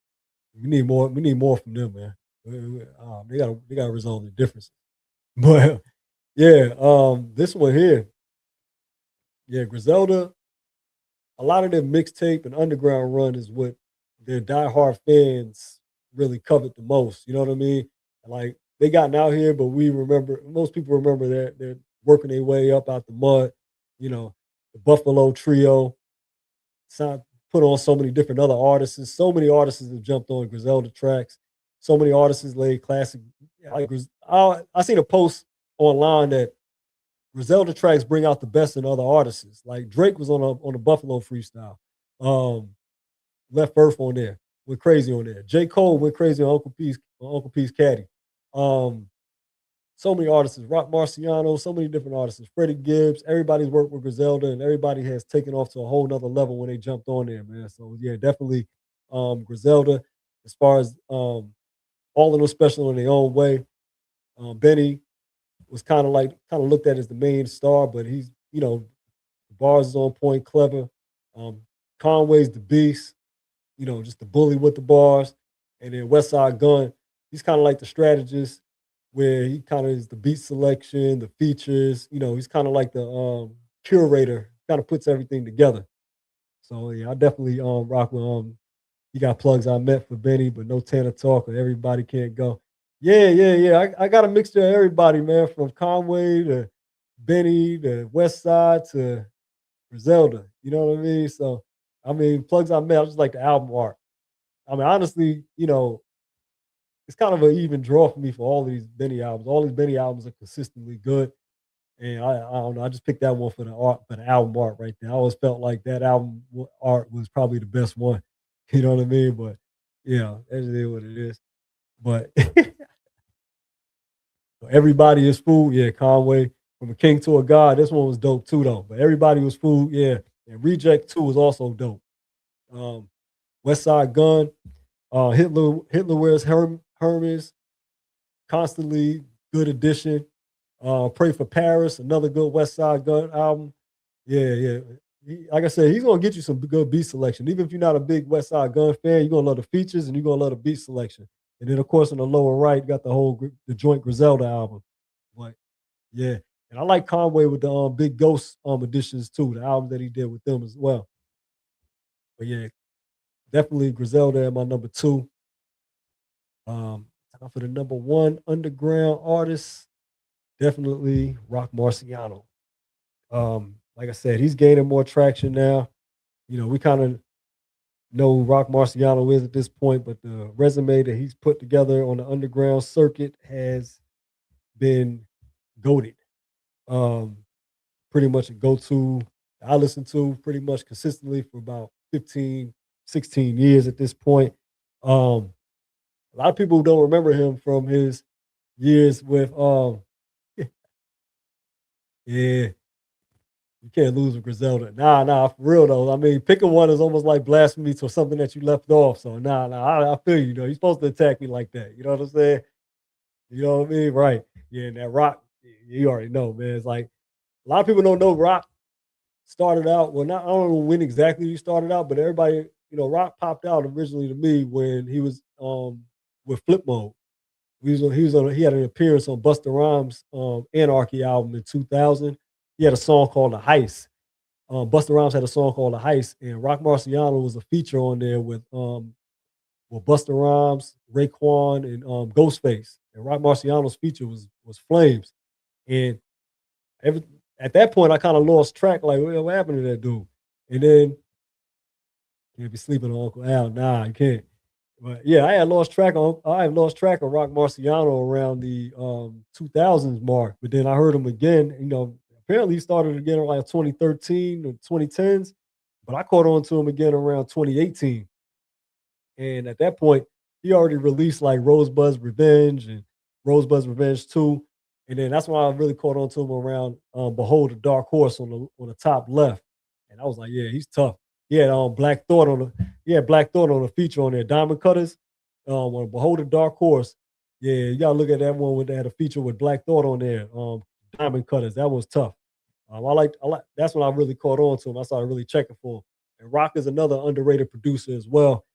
We need more. We need more from them, man. They gotta resolve the differences. But yeah, this one here, yeah, Griselda. A lot of their mixtape and underground run is what their diehard fans really covered the most. You know what I mean? Like they gotten out here, but we remember. Most people remember that they're working their way up out the mud. You know, the Buffalo Trio. Sound put on so many different other artists. So many artists have jumped on Griselda tracks. So many artists laid classic. Like I seen a post online that Griselda tracks bring out the best in other artists. Like Drake was on a Buffalo freestyle. Left Earth on there, went crazy on there. J. Cole went crazy on Uncle P's Caddy. Um, so many artists, Rock Marciano, so many different artists, Freddie Gibbs, everybody's worked with Griselda and everybody has taken off to a whole nother level when they jumped on there, man. So yeah, definitely Griselda, as far as all of them special in their own way. Benny was kind of looked at as the main star, but he's, the bars is on point, clever. Um, Conway's the beast, just the bully with the bars. And then West Side Gun, he's kind of like the strategist where he kind of is the beat selection, the features, he's kind of like the curator, kind of puts everything together. So yeah, I definitely rock with you got plugs I met for Benny, but no Tana talk or everybody can't go. Yeah, yeah, yeah. I got a mixture of everybody, man, from Conway to Benny to West Side to Griselda. You know what I mean? So I mean, plugs I met, I just like the album art. I mean, honestly, it's kind of an even draw for me for all these Benny albums. All these Benny albums are consistently good. And I don't know, I just picked that one for the art, for the album art right there. I always felt like that album art was probably the best one. You know what I mean? But yeah, that is what it is. But everybody is food. Yeah, Conway, from a king to a god. This one was dope too, though. But everybody was food. Yeah, and Reject 2 was also dope. Um, West Side Gun, Hitler wears Hermes, constantly good addition. Pray for Paris, another good West Side Gun album. Yeah, yeah. Like I said, he's gonna get you some good beat selection. Even if you're not a big West Side Gun fan, you're gonna love the features and you're gonna love the beat selection. And then, of course, on the lower right, you got the joint Griselda album. But yeah, and I like Conway with the Big Ghost editions too, the album that he did with them as well. But yeah, definitely Griselda at my number two. Time for the number one underground artist, definitely Rock Marciano. Like I said, he's gaining more traction now. You know, we kind of know who Rock Marciano is at this point, but the resume that he's put together on the underground circuit has been goated. Um, Pretty much a go-to I listen to pretty much consistently for about 15, 16 years at this point. Um, a lot of people don't remember him from his years with yeah, you can't lose with Griselda. Nah, for real though. I mean, picking one is almost like blasphemy to something that you left off. So I feel you. You're supposed to attack me like that. You know what I'm saying? You know what I mean? Right. Yeah, and that rock, you already know, man. It's like a lot of people don't know rock started out. Well, not I don't know when exactly he started out, but everybody, rock popped out originally to me when he was with Flip Mode. He had an appearance on Busta Rhymes' Anarchy album in 2000. He had a song called The Heist. Busta Rhymes had a song called The Heist, and Rock Marciano was a feature on there with Busta Rhymes, Raekwon, and Ghostface. And Rock Marciano's feature was Flames. And every at that point, I kind of lost track. Like, what happened to that dude? And then can't be sleeping on Uncle Al. Nah, you can't. But yeah, I had lost track of Rock Marciano around the 2000s mark. But then I heard him again. Apparently he started again around 2013 or 2010s. But I caught on to him again around 2018. And at that point, he already released like Rosebud's Revenge and Rosebud's Revenge 2. And then that's why I really caught on to him around Behold the Dark Horse on the top left. And I was like, yeah, he's tough. He had Black Thought on the feature on there, Diamond Cutters. On Behold the Dark Horse. Yeah, you gotta look at that one with that had a feature with Black Thought on there. Diamond Cutters. That was tough. I like that's when I really caught on to him. I started really checking for him. And Rock is another underrated producer as well.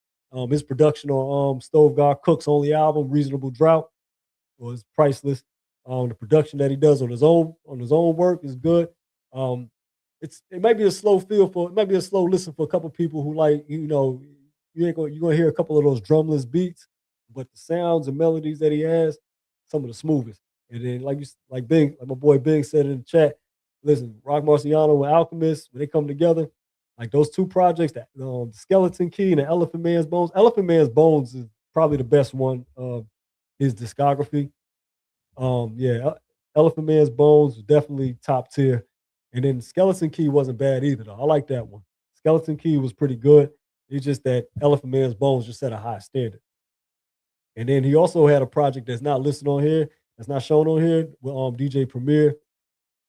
His production on Stove God Cook's only album, Reasonable Drought, was priceless. The production that he does on his own work is good. Um, it might be a slow it might be a slow listen for a couple people who like, you're gonna hear a couple of those drumless beats, but the sounds and melodies that he has, some of the smoothest. And then like Bing, like my boy Bing said in the chat, listen, Rock Marciano and Alchemist, when they come together, like those two projects, that the Skeleton Key and the Elephant Man's Bones. Elephant Man's Bones is probably the best one of his discography. Yeah, Elephant Man's Bones was definitely top tier. And then Skeleton Key wasn't bad either, though. I like that one. Skeleton Key was pretty good. It's just that Elephant Man's Bones just set a high standard. And then he also had a project that's not listed on here, that's not shown on here, with DJ Premier,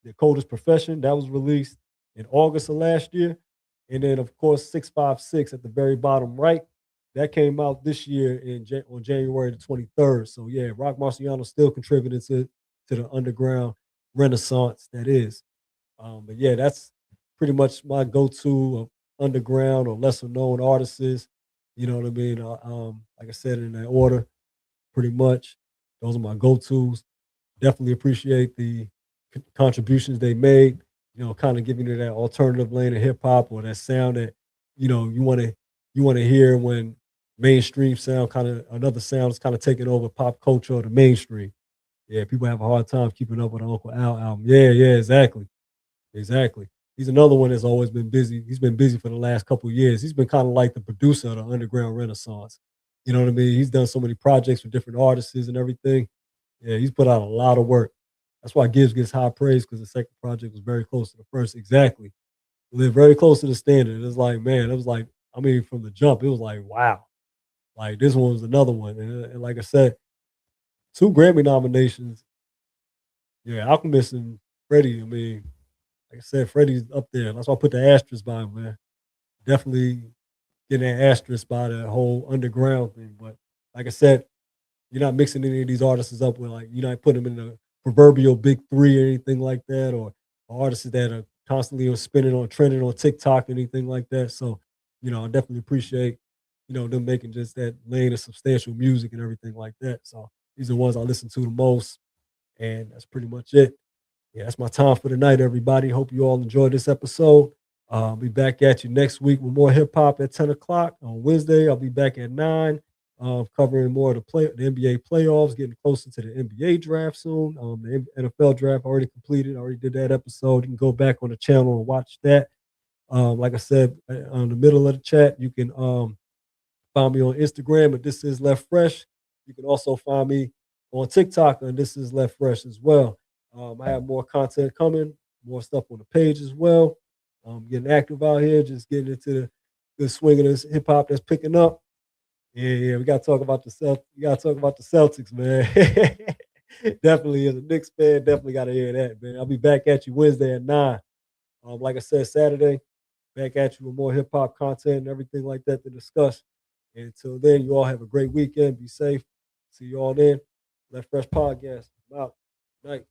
The Coldest Profession. That was released in August of last year. And then, of course, 656 at the very bottom right. That came out this year on January the 23rd. So, yeah, Rock Marciano still contributing to the underground renaissance that is. But, yeah, that's pretty much my go-to of underground or lesser-known artists. You know what I mean? Like I said, in that order, pretty much. Those are my go-tos. Definitely appreciate the contributions they made, kind of giving you that alternative lane of hip hop or that sound that, you want to hear when mainstream sound another sound is kind of taking over pop culture or the mainstream. Yeah, people have a hard time keeping up with the Uncle Al album. Yeah, exactly. Exactly. He's another one that's always been busy. He's been busy for the last couple of years. He's been kind of like the producer of the underground renaissance. You know what I mean? He's done so many projects with different artists and everything. Yeah, he's put out a lot of work. That's why Gibbs gets high praise because the second project was very close to the first. Exactly. Lived very close to the standard. It's like, man, it was like, I mean, from the jump, it was like, wow. Like this one was another one. And like I said, 2 Grammy nominations. Yeah, Alchemist and Freddie. I mean, like I said, Freddie's up there. That's why I put the asterisk by him, man. Definitely getting an asterisk by that whole underground thing. But like I said, you're not mixing any of these artists up with like you're not putting them in the proverbial big three or anything like that, or artists that are constantly on spinning on trending on TikTok, anything like that. So, I definitely appreciate, them making just that lane of substantial music and everything like that. So these are the ones I listen to the most, and that's pretty much it. Yeah, that's my time for tonight, everybody. Hope you all enjoyed this episode. I'll be back at you next week with more hip hop at 10 o'clock on Wednesday. I'll be back at 9, covering more of the NBA playoffs, getting closer to the NBA draft soon. The NFL draft already completed. I already did that episode. You can go back on the channel and watch that. Like I said, on the middle of the chat, you can find me on Instagram at This Is Left Fresh. You can also find me on TikTok and This Is Left Fresh as well. I have more content coming, more stuff on the page as well. Getting active out here, just getting into the swing of this hip hop that's picking up. Yeah, we got to talk about the We got to talk about the Celtics, man. Definitely, as a Knicks fan, definitely got to hear that, man. I'll be back at you Wednesday at 9. Like I said, Saturday, back at you with more hip hop content and everything like that to discuss. And until then, you all have a great weekend. Be safe. See you all then. Left Fresh Podcast. I'm out. Night.